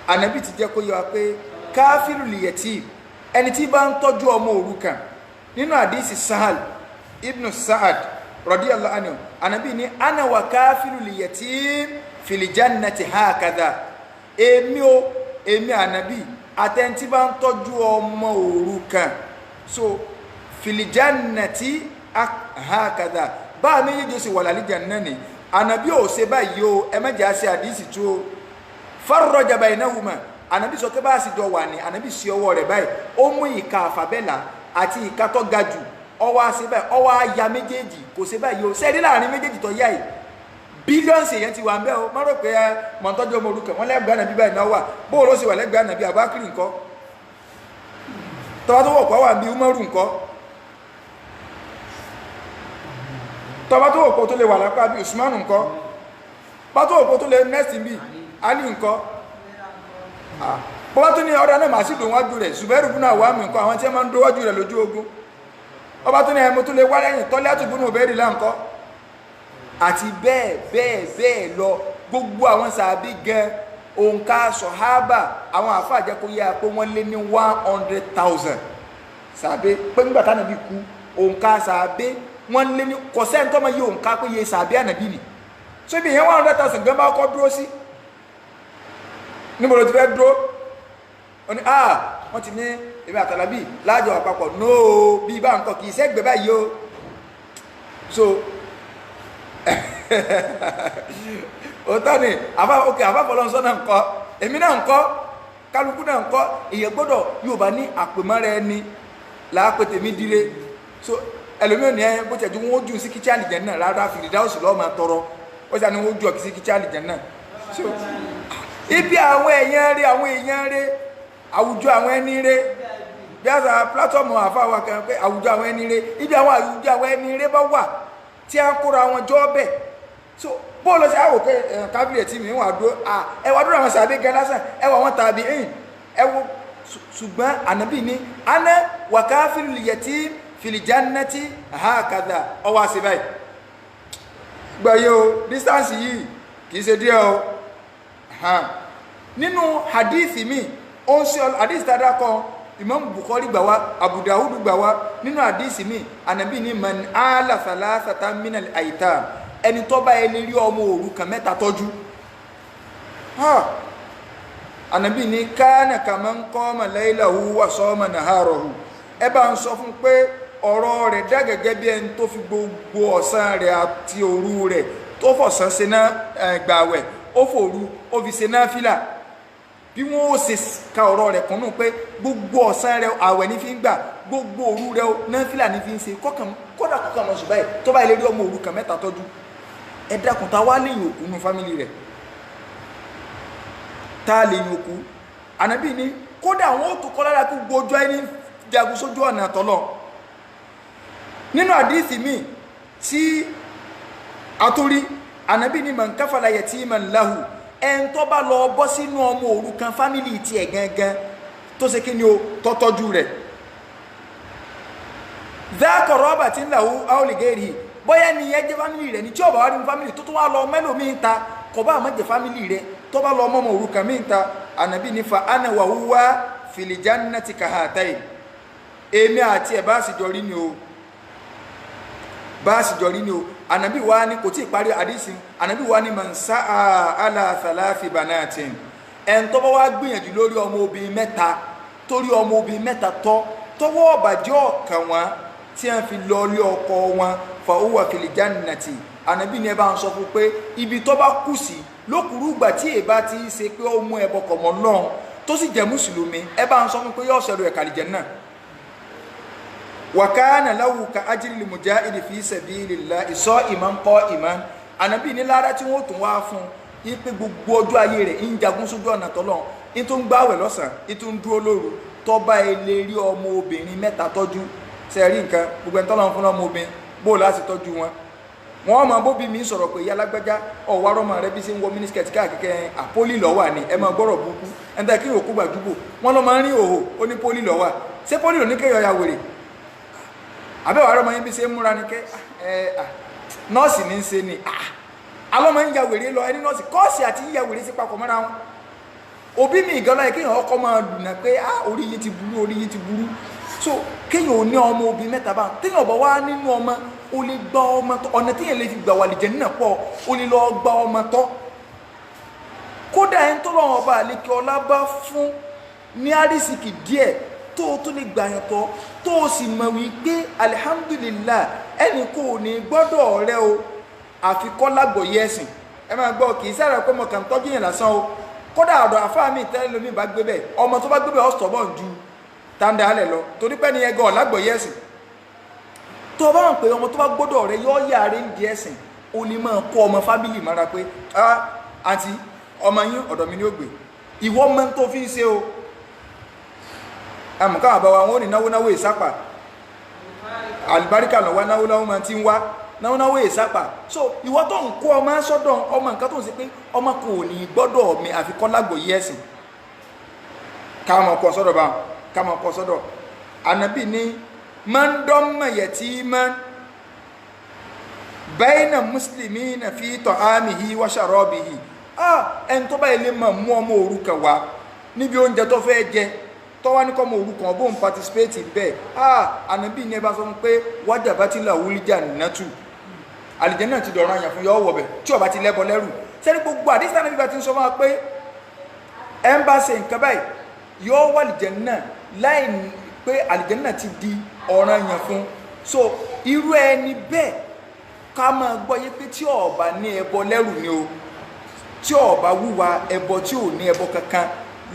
ànábì ti jẹ́ kó yé wa pé káfíìrù lìyẹ̀tì ẹni tí bá ń tọ́jú ọmọ òrukàn nínú àdísì Sahal ibn Sa'ad radiyallahu anhu ànábì ní ana wa káfíìrù lìyẹ̀tì fil jannati hakadha èmi ànábì àtẹ̀ntí bá ń tọ́jú ọmọ òrukàn so fil jannati hakadha bá méjèèjì sì wà lálìjà náà ni ànàbí ò ṣe báyìí o ẹ mẹ́jẹ̀ á ṣe àdísì tó farraja baynahuma ànàbí sọ pé bá a sì jọ wà ní ànàbí sí ọwọ́ rẹ̀ báyìí ó mú ìka àfàbẹ́là àti ìka tó ga jù ọwọ́ á ṣe báyìí ọwọ́ á ya méjèèjì kò ṣe báyìí o ṣẹ́ẹ́dí láàrin méjèèjì tó yá yìí bílíọ̀nù èèyàn ti wà ń bẹ́ o má rò pé mọ̀ntọ́jú ọmọ òrukàn wọn lẹ́gbẹ̀ẹ́ ànàbí báyìí náà wà bóòrò sì wà lẹ́gbẹ̀ẹ́ ànàbí àbákìrì ńkọ́ tọ́wọ́ tó wọ̀pọ̀ wà bí Umaru ńkọ́ tọba tó òpó tó lè wà lápá bí Usman ńkọ́ bá tó òpó tó lè nẹ́sì bí Ali ńkọ́ bọ́bá tó ní ọ̀dá náà màá sì dùn wájú rẹ̀ Zubairu búnà wà mí ńkọ́ àwọn tí wọ́n máa ń dó wájú rẹ̀ lójú ogun ọba tó ní ẹmu tó lè wá lẹ́yìn tọ́lẹ́ àtúbúnú òbẹ́rì lá ńkọ́ àti bẹ́ẹ̀ lọ gbogbo àwọn sàbí gan òǹkà sọ̀hábà àwọn àfáà jẹ́ kó yá pé wọ́n lé ní 100,000 sàbí pé nígbà tánàbí kú òǹkà sàbí wọ́n lé ní kọ̀sẹ́ tó máa yí òun ká pé yé sàbí ànàbí ni so ibi ìyẹn 100,000 gan bá kọ́ dúró sí níbo ló ti fẹ́ dúró ó ní wọ́n ti ní èmi àtàlábì láàjọ àpapọ̀ nóò bí bá ń kọ́ kì í sẹ́gbẹ̀ báyìí o so òótọ́ ni àbáfọlọ́nsọ́ náà ń kọ́ èmi náà ń kọ́ kálukú náà ń kọ́ èyàn gbọ́dọ̀ yóò bá ní àpèmọ́ra ẹni láàpẹ̀ tèmi dire so ẹlòmíràn ní ẹ bó tẹ̀ tí wọ́n jù sí kíkí àlìjẹ́ náà rárá fìdídáwòsì lọ́ọ́ máa tọrọ ó sì ní wọ́n jù ọ̀kì sí kíkí àlìjẹ́ náà so ibi àwọn èèyàn rẹ̀ àwùjọ àwọn ẹni rẹ̀ bí àṣà pílátọ́ọ̀mù àfáwà kan pé àwùjọ àwọn ẹni rẹ̀ ibi àwọn àwùjọ àwọn ẹni rẹ̀ bá wà tí a ń kóra wọn jọ bẹ́ẹ̀ so bóòlù sí àwò pé kábíyèsí mi wà dúró ẹwà dúró àwọn sàbí gan lásán ẹwà wọn tàbí ẹwọ ṣùgbọ́n ànábì ní aná wàkáfíìlì lìyẹtí fìlìjánẹ́tì àhákàdà ọwọ́ àṣìbáyì gbẹ̀yẹ o distance yìí kìí ṣe díẹ̀ o nínú hadith mi ó ń ṣe hadith tàdá kan Imam Bukhari gbà wá Abu Dawud gbà wá nínú hadith mi ànábì ní man ala thalathatan minal aitam ẹni tó bá ẹni rí ọmọ òrukàn mẹ́ta tọ́jú ànábì ní kana kaman qama laylahu wa sama naharahu ẹ bá ń sọ fún pé ọ̀rọ̀ rẹ̀ dá gẹ́gẹ́ bí ẹni tó fi gbogbo ọ̀sán rẹ̀ àti òru rẹ̀ tó fọ̀sán ṣe náà gbàwẹ̀ ó fòru ó fi ṣe náà fìlà bí wọ́n ó ṣe ka ọ̀rọ̀ rẹ̀ kan nù pé gbogbo ọ̀sán rẹ̀ àwẹ̀ ní fi ń gbà gbogbo òru rẹ̀ náà fìlà ní fi ń ṣe kódà kọ́kàn mọ̀ ṣùgbọ́n tó bá ilé rí ọmọ òrukàn mẹ́ta tọ́jú ẹ dákun ta wá léyìn òkú nù fámìlì rẹ̀ ta léyìn òkú ànábì ní kódà wọn ó tó kọ́ lára kó gbójú ẹni jagun sójú ọ̀nà tọ́lọ̀ nínú àdíìsì míì tí a tó rí ànábì ní man kafala yatiman lahu ẹn tó bá lọ bọ́ sínú ọmọ òrukàn fámìlì tí ẹ̀ gangan tó ṣe kí ni o tọ́tọ́jú rẹ̀ dhaka rabatin lahu aw li ghairihi bóyá ni ẹ jẹ́ fámìlì rẹ̀ ní tí ọba wá nínú fámìlì tó tún wá lọ mẹ́lòmí ń ta kò bá àmọ́ jẹ́ fámìlì rẹ̀ tó bá lọ ọmọ òrukàn mí ń ta ànábì ní fa ana wa huwa fil jannati kahatayn èmi àti ẹ̀ bá sì jọ rí ni o ànábì wa ní kò tí ì parí àdísì ànábì wa ní man sa'a ala thalathi banatin ẹn tó bá wá gbìyànjú lórí ọmọ obìnrin mẹ́ta torí ọmọ obìnrin mẹ́ta tọwọ́ ọ̀bàjẹ́ ọ̀kan wọn tí wọ́n fi lọ lé ọkọ wọn fa huwa fil jannati ànábì ní ẹ bá ń sọ fún pé ibi tó bá kù sí lókùrú ìgbà tí èbá ti ṣe pé ó mú ẹbọ kọ̀mọ́ lọ́hùn tó sì jẹ́ mùsùlùmí ẹ bá ń sọ fún pé yóò ṣẹlẹ̀ ẹ̀ka àlìjánnà wa kana lahu ka ajril mujahidi fi sabilillah sa'iman qa'iman ànábì ní lára tí wọ́n tún wá fún yí pé gbogbo ọjọ́ ayé rẹ̀ ń jagun sójú ọ̀nà tọ́lọ́ ń tún gbáwẹ̀ lọ́sàn ń tún dúró lóru tó bá ilé rí ọmọ obìnrin mẹ́ta tọ́jú sẹ́ẹ̀rí nǹkan gbogbo ẹni tọ́lọ́ fún ọmọ obìnrin bó láti tọ́jú wọn wọ́n mọ bóbi mi sọ̀rọ̀ pé ìyá alágbájá ọ̀wá rọ́mọ rẹ bí sí ń wọ mínísíkẹ̀tì káàkiri àpólì lọ́wà ni ẹ máa gbọ́rọ̀ burúkú ẹni tẹ́ kí òkú gbàdúgbò wọ́n lọ́ máa ń rí òhò ó ní pólì lọ́wà ṣé pólì ò ní kéèyàn ya wèrè àbẹ́wà rọ́mọ yín bí ṣe ń múra ní kẹ́ nọ́ọ̀sì ní í ṣe ni alọ́mọ ń ya wèrè lọ ẹni nọ́ọ̀sì kọ́ọ̀sì àti yíya wèrè sí papọ̀ mọ́ra wọn òbí mi ìgọ́lá yẹ kéèyàn ọkọ máa lùnà pé orí yìí ti burú so kéèyàn ò ní ọmọ obìnrin mẹ́ta bá téèyàn ọ̀bọ̀ wá nínú ọmọ o lè gba ọmọ tọ́ ọ̀nà téèyàn lè fi gbà wà lìjẹ́ nínà pọ̀ o lè lọ gba ọmọ tọ́ kódà ẹni tó lọ́wọ́ ọba àlekè ọlá bá fún ní àrísìkì díẹ̀ tó o tó lè gbàyàn tọ́ tó o sì mọ̀ wípé alihamudulilá ẹnì kò ní gbọ́dọ̀ ọ̀rẹ́ o àfikọ́ lágbòye ẹ̀sìn ẹ máa gbọ́ kì í sára pé mo kàn tọ́jú yẹn lásán o kódà ọ̀dọ̀ àfáà mi tẹ́lẹ̀ lómi bá gbé bẹ́ẹ̀ ọmọ tó bá gbé bẹ́ẹ̀ ọ̀sọ̀ bọ̀ ju tàǹdà alẹ̀ lọ torí pé ní ẹgọ́ ọ̀lágbòye ẹ̀sìn tó bá ń pè ọmọ tó bá gbọ́dọ̀ rẹ yọ́ yàrá ń di ẹ̀sìn o lè máa kó ọmọ fábílì mọ́ra pé àǹtí ọmọ yín ọ̀dọ̀ mi ni ó gbé ìwọ mọ́ tó fi ń ṣe o àmùká àbáwá wọn ò ní náwó ìsápà àlùbáríkà lọ́wọ́ náwó máa ti ń wá náwó ìsápà so ìwọ tó ń kó ọmọ sọ́dọ̀ ọmọ nǹkan tó ń ṣe pé ọmọ kò ní gbọ́dọ̀ mi àfikọ́ lágbòye ẹ̀sìn káwọn kọ sọ́dọ̀ ànábì ní man damma yatiman bayna muslimina fi ta'amihi wa sharabihi ẹni tó bá ilé mọ̀ mú ọmọ òrukàn wá níbi oúnjẹ tó fẹ́ jẹ tọ́wá ní kọ́mọ òrukàn bóun participate bẹ́ẹ̀ ànábì ní ẹ bá sọ fún pé wajabati lahul jannatu àlìjẹ́nnà ti dọ̀rọ̀ àyàn fún yọ wọ̀ bẹ̀ tí ó bá ti lẹ́bọ lẹ́rù sẹ́ni gbogbo àdísà náà bíbá ti ń sọ máa pé ẹ ń bá ṣe nǹkan báyìí yọ wà àlìjẹ́nnà láì pé àlìjẹ́nnà ti di ọ̀ràn àyàn fún so irú ẹni bẹ́ẹ̀ ká máa gbọ́ yé pé tí ó bá ní ẹbọ lẹ́rù ni o tí ó bá wúwa ẹbọ tí ò ní ẹbọ kankan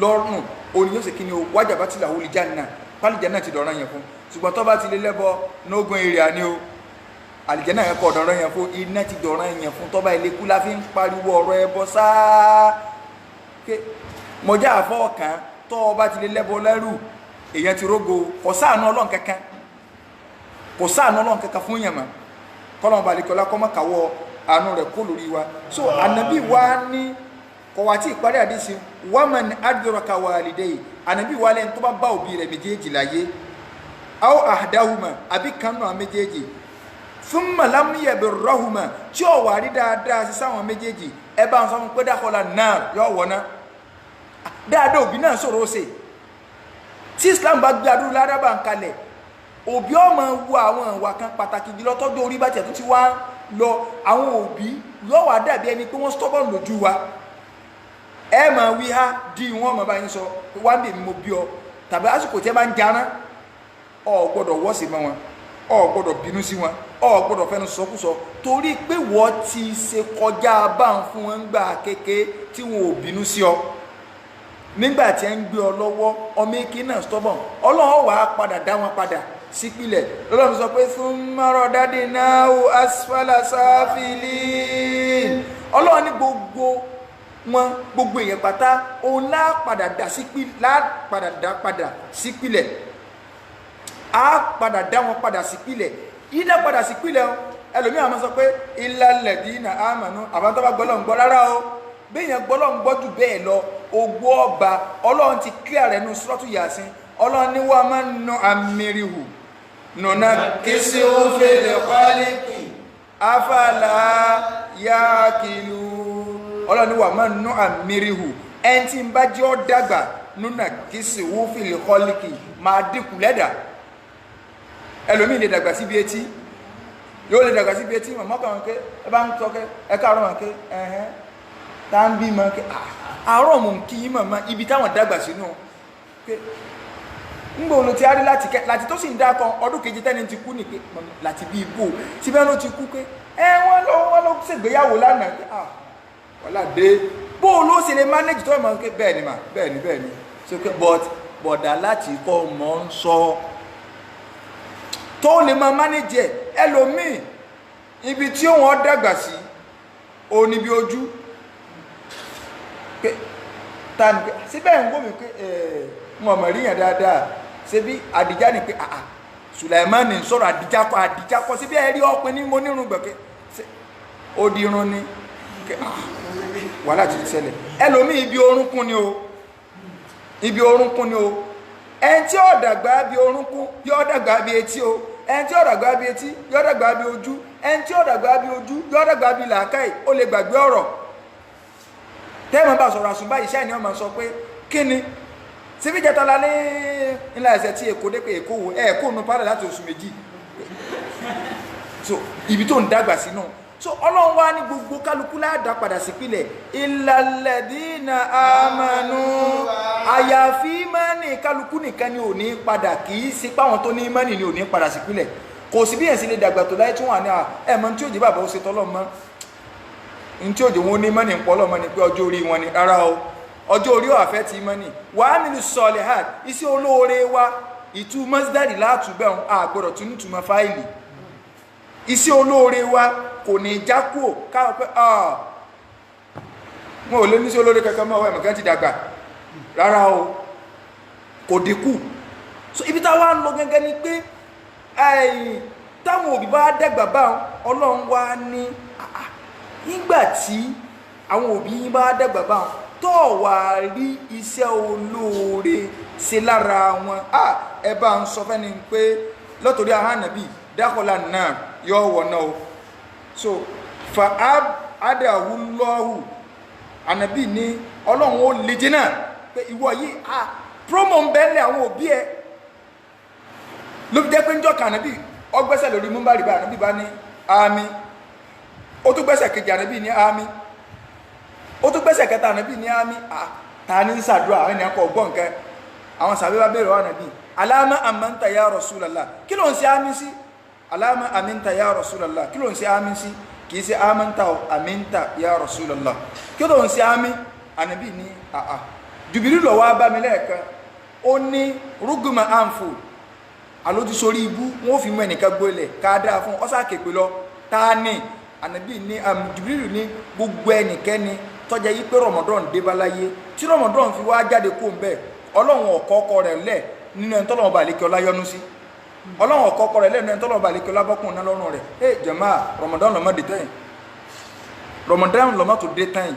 lọ́rùn òní yóò ṣe kí ni o wajabati lahul janna pálíjẹ́nnà ti dọ̀rọ̀ àyàn fún ṣùgbọ́n tó bá ti lé lẹ́bọ nógún èrè àní o àlìjẹ́nnà yẹn kọ́ dọ̀rọ̀ yẹn fún iná ti dọ̀rọ̀ yẹn fún tọ́ba ilé kú la fi ń pariwo ọ̀rọ̀ ẹbọ sáá mọjá àfọ́ kan tọ́ ọba ti lè lẹ́bọ lẹ́rù èyàn ti rógo kò sáànù ọlọ́run kankan fún yẹn mọ́ kọ́lọ́n balẹ̀kọ́lá kọ́ mọ́ kàwọ́ àánú rẹ̀ kó lórí wa so ànábì wa ní kọ̀wá tí ìparí àdísí waman adraka walidayhi ànábì wa lẹ́yìn tó bá bá òbí rẹ̀ méjèèjì láyé aw ahdahuma àbí kanú àwọn méjèèjì thumma lam yabirrahuma tí ó wà rí dáadáa sí sáwọn méjèèjì ẹ bá ń sọ fún pé dakhala an-nar yọ wọ̀ná dáadáa òbí náà sọ̀rọ̀ ó ṣe tí Islam bá gbé adúrú ládàbà ń kalẹ̀ òbí ọmọ wo àwọn ìwà kan pàtàkì jùlọ tọ́jú orí bá tiẹ̀ tó ti wá lọ àwọn òbí yóò wá dàbí ẹni pé wọ́n stubborn lójú wa ẹ mọ̀ wí ha di wọn mọ̀ bá yín sọ wá ń bè mí mo bí ọ tàbí àsìkò tí ẹ bá ń jarán ọ gbọ́dọ̀ wọ́ọ̀sì mọ́ wọn ọ gbọ́dọ̀ bínú sí wọn ọ gbọ́dọ̀ fẹ́nu sọkúsọ torí pé wọ́n ti ṣe kọjá bá ń fún wọn gbà kéke tí wọn ò bínú sí ọ nígbà tí ẹ ń gbé ọ lọ́wọ́ ọmọ èké náà stubborn ọlọ́run wà á padà dá wọn padà sípìlẹ̀ lọ́lọ́run sọ pé thumma radadnahu asfala safilin ọlọ́run ní gbogbo èèyàn pátá òun lápadà dá padà sípìlẹ̀ á padà dá wọn padà sípìlẹ̀ yídá padà sípìlẹ̀ ẹlòmíràn máa sọ pé illal ladina amanu àbátọ́bá gbọ́lọ́n gbọ́ rárá o béèyàn gbọ́lọ́n gbọ́ jù bẹ́ẹ̀ lọ ogbó ọba ọlọ́run ti clear rẹ̀ nù suratu Yasin ọlọ́run ní wa man nu'ammirihu nunakkisuhu fil khalqi afala ya'qilun ọlọ́run ní wa man nu'ammirihu ẹni tí ń bá jẹ́ ọ́ dàgbà nunakkisuhu fil khalqi máa dínkù lẹ́dà ẹlòmíì lè dàgbà síbi etí yóò lè dàgbà síbi etí màmá kan ké ẹ bá ń tọ́kẹ́ ẹ káàárọ̀ wọn ké ẹ̀hẹ́n tá ń bí mọ́ ké àárọ̀ mò ń kí yín màmá ibi táwọn dàgbà sínú pé ńgbà òun ti arí láti tó sì ń dá kan ọdún keje tẹ́ni ti kú ní pé láti bí ibò tí bẹ́ẹ̀ ló ti kú pé wọ́n ló ṣègbéyàwó lánàá pé wọ́lá dé bó ló ṣe lè manage tó mọ̀ pé bẹ́ẹ̀ ni mà bẹ́ẹ̀ ni so pé bọ̀dà láti kọ́ mọ́ ń sọ tó lè máa manage ẹlòmíì ibi tí wọ́n dàgbà sí o níbi ojú pé ta ni pé síbẹ̀ ń gómìn pé wọn mọ̀ ríyàn dáadáa ṣe bí àdìjá ni pé Sùlàìmánì ń sọ̀rọ̀ àdìjá kọ́ síbí ẹ̀rí ọpin ní mo nírun gbẹ̀kẹ́ ó di irun ni wàhálà ti ṣẹlẹ̀ ẹlòmíì ibi orúnkún ni o ẹni tí ó dàgbà bí orúnkún yóò dàgbà bí etí o ẹni tí ó dàgbà bí etí yóò dàgbà bí ojú ẹni tí ó dàgbà bí ojú yóò dàgbà bí làákàyè ó lè gbàgbé ọ̀rọ̀ tẹ́ẹ̀mọ́ bá sọ̀rọ̀ àṣùbá iṣẹ́ ni wọ́n máa sọ pé kí ni síbí jẹta lálẹ́ ńlá ẹsẹ̀ tí èkó dé pé èkó wo ẹ̀ẹ́kó nu padà láti oṣù méjì so ibi tó ń dàgbà sínú so ọlọ́run wá ní gbogbo kálukú láàdá padà sípìlẹ̀ ìlàlẹ̀dínà àmánú àyàfi mọ́nì kálukú nìkan ni ò ní padà kì í sí páwọn tó ní mọ́nì ni ò ní padà sípìlẹ̀ kò sí bí èsì lè dàgbà tó láyé tí wọ́n ní ẹ̀mọ́ tí ó jẹ́ bàbá ó ṣe tọ́lọ́ mọ́ ní tí ó jẹ́ wọn ní mọ́nì ń pọ́lọ́ mọ́ ni pé ọjọ́ orí wọn ni rárá o ọjọ́ orí ọ̀fẹ́ ti mọ́nì wàá nínú sọ̀lẹ̀ hàn iṣẹ́ olóore wa ìtú mọ́sídàdì látùbẹ̀ àgbọ̀dọ̀ tún nítumọ̀ fáìlì iṣẹ́ olóore wa kò ní jákò káwọn pé wọn ò lé ní sí olóore kankan mọ́ ẹ̀mọ̀ kan ti dàgbà rárá o kò dínkù so ibi táwa ń lọ gẹ́gẹ́ ni pé táwọn òbí bá dàgbà bá ọlọ́run wá ní nígbà tí àwọn òbí yín bá dàgbà bá tó wà rí iṣẹ́ olóore ṣe lára wọn ẹ bá ń sọ fẹ́ni pé lọ́tọ̀rí ahánàbí dákọ̀lá náà yọ wọ̀ náà o so fa adàwùlọ́hù ànàbí ní ọlọ́run ó lè jẹ́ náà pé ìwọ yìí promo ń bẹ́ẹ̀lẹ̀ àwọn òbí ẹ ló fi jẹ́ pé ń jọ́ kan ànábì ọgbẹ́sẹ̀ lórí múmbàrí bá ànábì bá ní àmì, ó tún gbẹ́sẹ̀ kejì ànábì ní àmì, ó tún gbẹ́sẹ̀ kẹta ànábì ní àmì. Ta ní ń ṣàdúrà àwọn ènìyàn kọ̀ gbọ́ nǹkan, àwọn sàbẹ́ bá bèèrè wà ànábì aláàmà àmìntà ya Rasulallah, kí ló ń ṣe àmì sí? aláàmà àmìntà ya Rasulallah, kí ló ń ṣe àmì sí? kìí ṣe àmìntà àmìntà ya Rasulallah, kí ló ń ṣe àmì? ànábì ní àà Jibril lọ wá bá mi lẹ́ẹ̀kan, ó ní rúgùmọ̀ àǹfò àlójú sórí ibú, wọ́n fi mú ẹnìkan gbólẹ̀ káàdá fún ọ́sà kèpè lọ. ta ní ànábì ní Jibril ní gbogbo ẹnikẹ́ni tọ́jà yí pé Ramadan débá láyé tí Ramadan fi wá jáde kó ń bẹ́ẹ̀ ọlọ́run ọ̀kọ́kọ́ rẹ̀ lẹ̀ nínú ẹni tọ́lọ́run bá lékè ọlá yọ́nú sí, ọlọ́run ọ̀kọ́kọ́ rẹ̀ lẹ̀ nínú ẹni tọ́lọ́run bá lékè ọlá bọ́kùn náà lọ́rùn rẹ̀. jàmáà Ramadan lọ́mọ dé tẹ́yìn, Ramadan lọ́mọ tó dé tẹ́yìn,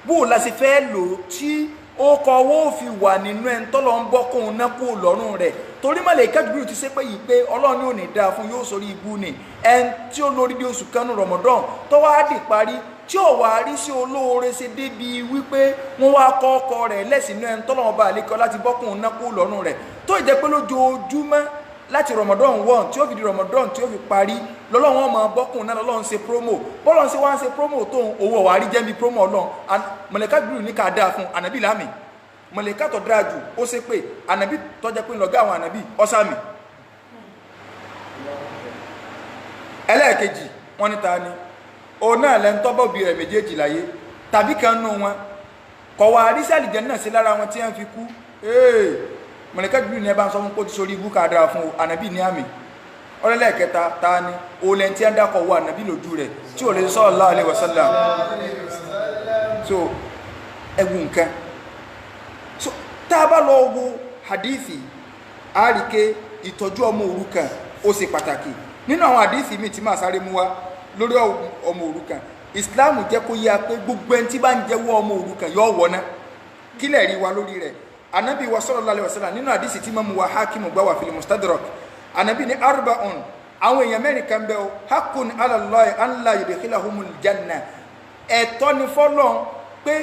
bó o la ṣe fẹ́ lò tí ó kọ owó fi wà nínú ẹni tọ́lọ́run bọ́kùn náà kó lọ́rùn rẹ̀. torí màláíkà Jibril ti ṣe pé yìí pé ọlọ́run ní ò ní dáa fún yóò sórí ibú ni ẹni tí ó lórí bí oṣù kanú Ramadan tó wá dì parí tí ò wá rí sí olóore ṣe débi wípé wọ́n wá kọ́ ọkọ rẹ̀ lẹ́sìn náà tọ́lọ́wọ́n bá àlékọ́ láti bọ́kùn náà kú lọ́rùn rẹ̀ tó jẹ́ pé lójoojúmọ́ láti Ramadan 1 tí ó fi di Ramadan tí ó fi parí lọ́lọ́wọ́n ọmọ bọ́kùn náà lọ́lọ́run ṣe promo bọ́lọ́run ṣe wá ń ṣe promo tó owó ọ̀wá rí jẹ́bi promo ọlọ́run. màláíkà Jibril ní ká dáa fún ànábì láàmì, màláíkà tó dáa jù ó ṣe pé ànábì tó jẹ́ pé lọ́gá àwọn ànábì ọ̀sàmì. ẹlẹ́ẹ̀kejì wọ́n ní ta ni òun náà lẹ́nu tọ́bọ̀ bí rẹ̀ méjèèjì láyé tàbí kan nù wọn kọ̀ wá rí sẹ́ẹ̀lì jẹ́ náà sí lára wọn tí wọ́n fi kú. màláíkà Jibril ní ẹ bá ń sọ fún kó ti sórí ibú ká dára fún ànábì ní àmì. ọlẹ́lẹ́kẹta ta ni òun lẹ́ni tí wọ́n dákọ̀ wọ ànábì lójú rẹ̀ tí ò lè sallallahu alaihi wasallam. so ẹ̀wù nǹkan so tá a bá lọ wo hadithi a rí ké ìtọ́jú ọmọ òrukàn ó ṣe pàtàkì. nínú àwọn hadithi mi tí máa sáré mú wá lórí ọmọ òrukàn, Islam jẹ́ kó yá pé gbogbo ẹni tí bá ń jẹ́wọ́ ọmọ òrukàn yóò wọná. kí lè rí wa lórí rẹ̀? Ànábì wa sallallahu alaihi wasallam nínú hadisi tí Imam wa Hakim gbà wá fil Mustadrak, Ànábì ní arba'un, àwọn èèyàn mẹ́rin kan bẹ́ o haqqun ala Allahi an la yudkhilahumul janna, ẹ̀tọ́ ni fọ́lọ́run pé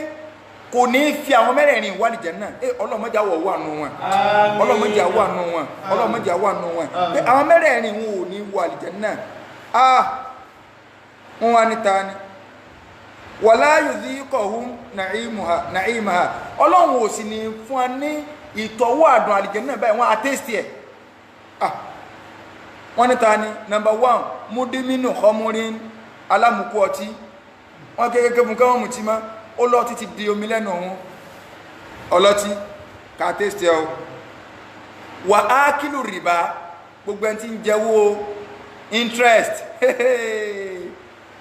kò ní fi àwọn mẹ́rẹ̀ẹ̀rin wà ní Janna. ọlọ́mọdé àwọ̀ wà nù wọn, ọlọ́mọdé àwọ̀ nù wọn, ọlọ́mọdé àwọ̀ nù wọn, pé àwọn mẹ́rẹ̀ẹ̀rin wọn ò ní wà ní Janna. wọn wá níta ni wala yudhiquhum na'imaha, ọlọ́run ò sì ní fún wa ní ìtọ́wọ́ àdùn àlìjẹ́nnà báyìí wọ́n àtẹ́sì ẹ̀. wọ́n níta ni number 1 mudiminu khamurin, alámùkú ọtí, wọ́n kéèkéé fún káwọn mùtí má ó lọ́tí ti di omi lẹ́nu ọ̀hún ọlọ́tí ká àtẹ́sì ẹ̀ o. wà á kílù rìbá, gbogbo ẹni tí ń jẹ́wọ́ interest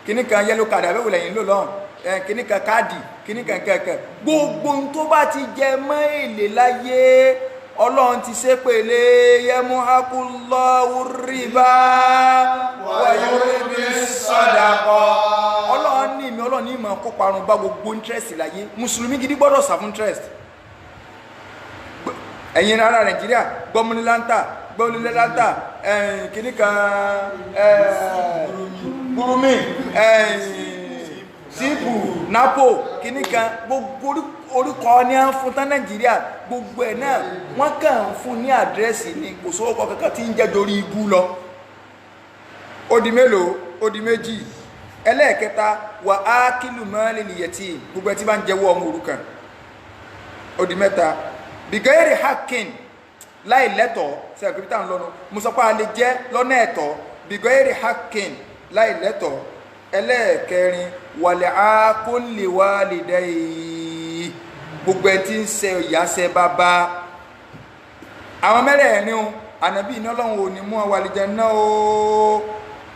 kìní kan yellow card àbẹ̀wò lẹ́yìn ló lọ́hùn kìní kan káàdì kìní kan kẹ̀kẹ́, gbogbo tó bá ti jẹ mọ́ èlé láyé ọlọ́run ti ṣe pèlè yamuhakullahu riba wa yurbi sadaqa. ọlọ́run ní ìmọ̀ ọlọ́run ní ìmọ̀ kó parun bá gbogbo interest láyé. mùsùlùmí gidi gbọ́dọ̀ sàfún interest. ẹ̀yin ará Nàìjíríà gbọ́múnilanta kìní kan burumi sípù napo kìíní kan gbogbo orúkọ ní à ń fún tán Nàìjíríà gbogbo ẹ̀ náà wọ́n kàn ń fún ní àdírẹ́sì ní kò sówókọ kankan tí ń jẹ́ dorí ibú lọ. ó di mélòó? ó di méjì. ẹlẹ́ẹ̀kẹta wà á kílù mọ́ lil yatim, gbogbo ẹ̀ tí bá ń jẹ́wọ́ ọmọ òrukàn. ó di mẹ́ta. bìgẹ́rì hakin, láì lẹ́tọ̀ọ́ sẹ́ẹ̀kì tá à ń lọ́nu musapa lè jẹ́ lọ́nà ẹ̀tọ́ bìgẹ́rì hakin láì lẹ́tọ̀ọ́. ẹlẹ́ẹ̀kẹrin wàlẹ̀ àkólè wà lè dẹ́ yìí, gbogbo ẹ tí ń ṣe ìyáṣẹ́ bàbá. àwọn mẹ́rẹ̀ẹ̀rin o ànábì iná ọlọ́run ò ní mú àwọn àlìjánnà o,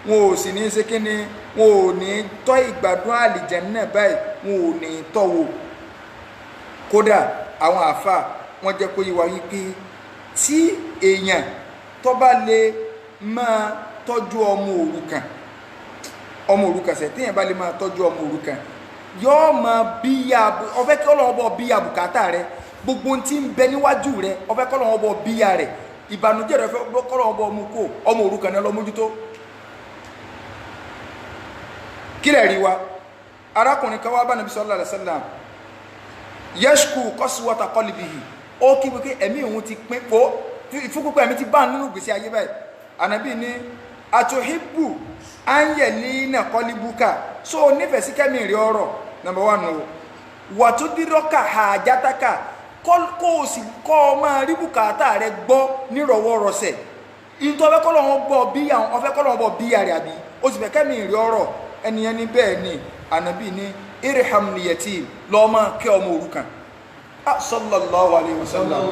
wọn ò sì ní ṣe kí ni, wọn ò ní tọ́ ìgbádùn àlìjánnà báyìí, wọn ò ní tọ́ wò. kódà àwọn àfà wọn jẹ́ kó yé wa wípé tí èèyàn tó bá lè máa tọ́jú ọmọ òrukàn ṣe téèyàn bá lè máa tọ́jú ọmọ òrukàn yóò máa bíyà, ọfẹ́ kí Ọlọ́run bọ̀ bíyà bùkátà rẹ, gbogbo tí ń bẹ níwájú rẹ ọfẹ́ kí Ọlọ́run bọ̀ bíyà rẹ, ìbànújẹ́ rẹ fẹ́ kí Ọlọ́run bọ̀ mú kó ọmọ òrukàn náà lọ mójútó. kílẹ̀ rí wa arákùnrin kan wá bá Nabi sallallahu alaihi wasallam yashku qaswata qalbihi, ó kí pé ẹ̀mí òun ti pín pọ̀ fún púpọ̀ ẹ̀mí ti bá nínú ìgbésí ayé báyìí ànábì ní àtòhíbù áńyẹ̀lì náà kọ́líbùkà so nífẹ̀ẹ́ sí kẹ́mi rí ọ̀rọ̀ number 1 o wà tó dírọ́kà àjátàkà kó o sì kọ́ ọ máa rí bùkátà rẹ gbọ́ nírọ̀wọ́rọ̀sẹ̀ ìtọ́ ọfẹ́ kọ́lọ́wọ́ bọ̀ bí àwọn ọfẹ́ kọ́lọ́wọ́ bọ̀ bí àrẹ àbí ó sì fẹ́ kẹ́mi rí ọ̀rọ̀ ẹnìyẹn ní bẹ́ẹ̀ ni ànábì ní irham liyati lọ́mọ kẹ́ ọmọ òrukàn sallallahu alayhi wa sallam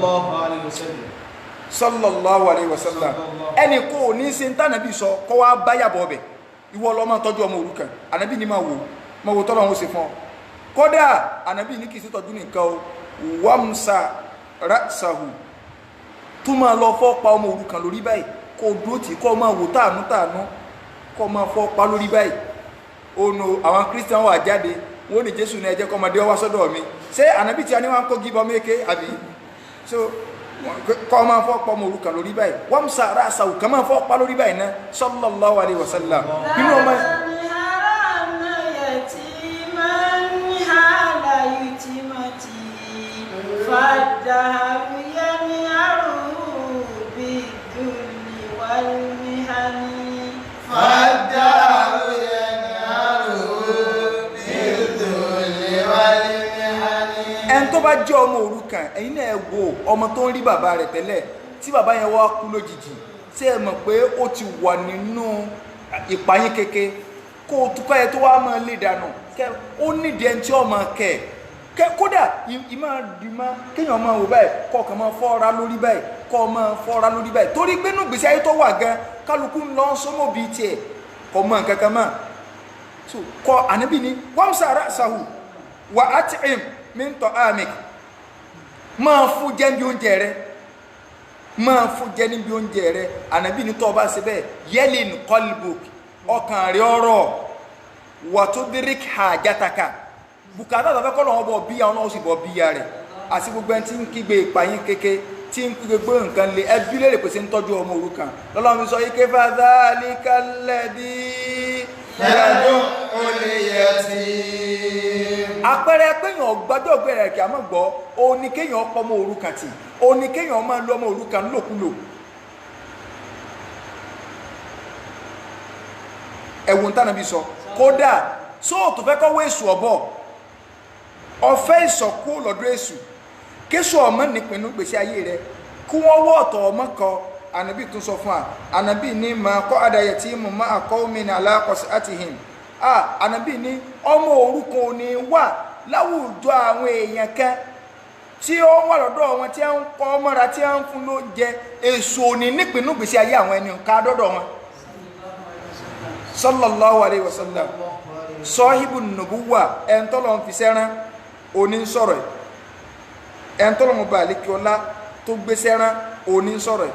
sallallahu alayhi wa sallam ẹni kò ní sí ntànàbí sọ kọ́ wá báyàbọ̀ ọbẹ̀ ìwọ lọ́mọ tọ́jú ọmọ òrukàn ànábì ní máa wò tọ́lọ́ wọn ó ṣe fún ọ kódà ànábì ní kì í sí tọ́jú nìkan o wàmsà ra'sahu tó máa lọ fọ́ pa ọmọ òrukàn lórí báyìí kó dúró tì kó máa wò tàànú kó máa fọ́ pa lórí báyìí ònà àwọn Christian wà jáde wọ́n ní Jésù ní ẹjẹ́ kọmọdé ọwá sọ́dọ̀ mi ṣé ànábì tí a ní wọ́n kó gíbọn méke àbí so kọ́ máa fọ́ pa ọmọ òrukàn lórí báyìí wàmsà ra'sahu kọ́ máa fọ́ pa lórí báyìí náà sallallahu alayhi wa sallam nínú ọmọ فالدهر ينهره بالذل والمحن فالدهر ينهره بالذل والمحن ẹni tó bá jẹ́ ọmọ òrukàn ẹ̀yin náà wo ọmọ tó ń rí bàbá rẹ̀ tẹ́lẹ̀ tí bàbá yẹn wá kú lójijì ṣé ẹ mọ̀ pé ó ti wà nínú ìpayín keke kó o túká ẹ tó wá máa lè dànù ó nídìí ẹni tí ó máa kẹ̀ kódà ìmọ̀ dìímọ̀ kéèyàn máa wò báyìí kọ́ ọ̀kan máa fọ́ra lórí báyìí kọ́ ọ máa fọ́ra lórí báyìí torí pé nínú gbèsè ayé tó wà gan kálukú ń lọ sọ́mọ́ bíi tiẹ̀ kọ́ mọ́ nǹkan kan mọ́ so kọ́ ànábì ní wamsa ra'sahu wa at'im min ta'amik máa fún jẹ níbi oúnjẹ rẹ máa fún jẹ níbi oúnjẹ rẹ ànábì ní tó bá ṣe bẹ́ẹ̀ yelin qalbuk ọkàn rẹ ọ̀rọ̀ wa tudrik hajataka bùkátà tó fẹ́ kọ́ lọ́wọ́ bọ̀ bí àwọn náà ó sì bọ̀ bí ya rẹ̀ àti gbogbo ẹni tí ń kígbe ìpàyín kéke tí ń kígbe gbé nǹkan lé ẹbí lè pèsè ń tọ́jú ọmọ òrukàn lọ́lọ́run sọ ike fadhalika alladhi yad'ul yatim. àpẹẹrẹ péyàn gbọ́dọ̀ gbẹ̀rẹ̀ kí a mọ̀ gbọ́ òun ni kéèyàn pọ̀ ọmọ òrukàn tì òun ni kéèyàn máa lo ọmọ òrukàn lòkulò. ẹ̀wùn tánàbí sọ kódà sóòtù fẹ́ kọ́ wé èṣù ọ̀bọ̀ ọ̀fẹ́ ìsọ̀kú lọ́dọ̀ èṣù kéṣù ọmọ nípinnu gbèsè ayé rẹ kí wọ́n wọ́ ọ̀tọ̀ ọmọ kan ànábì tún sọ fún wa ànábì ní máa kọ́ adayẹ tí mo máa kọ́ omi ní aláàkọsí àtìhìn ànábì ní ọmọ òrukàn ò ní wà láwùjọ àwọn èèyàn kan tí ó wà lọ́dọ̀ wọn tí a ń kọ́ mọ́ra tí a ń fún lóúnjẹ èṣù ò ní nípinnu gbèsè ayé àwọn ẹni ká dọ́dọ̀ wọn sallallahu alayhi wa sallam sọ́hìbù nùbúwà ẹ̀ntọ́lọ̀ ń fi sẹ́rán òní ń sọ̀rọ̀ ẹ̀ntọ́lọ̀ ń bá àlékiọlá tó gbé sẹ́rán òní ń sọ̀rọ̀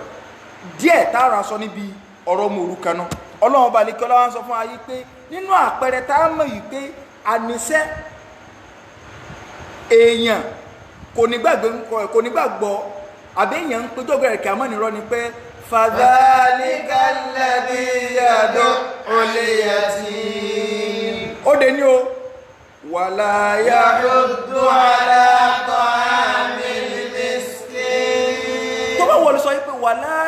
díẹ̀ tààrà sọ níbi ọ̀rọ̀ ọmọ òrukàn náà ọlọ́run bá àlékiọlá wá ń sọ fún ayé pé nínú àpẹẹrẹ tá a mọ̀ yìí pé àníṣẹ́ èèyàn kò ní gbàgbọ́ àbí èèyàn ń péjọ́ gbẹ̀rẹ̀ kí a mọ̀ nírọ́ ni pé فذلك الذي يدعو اليتيم ó dé ní o wàlá يحض على طعام المسكين tó bá wọlé sọ pé wàlá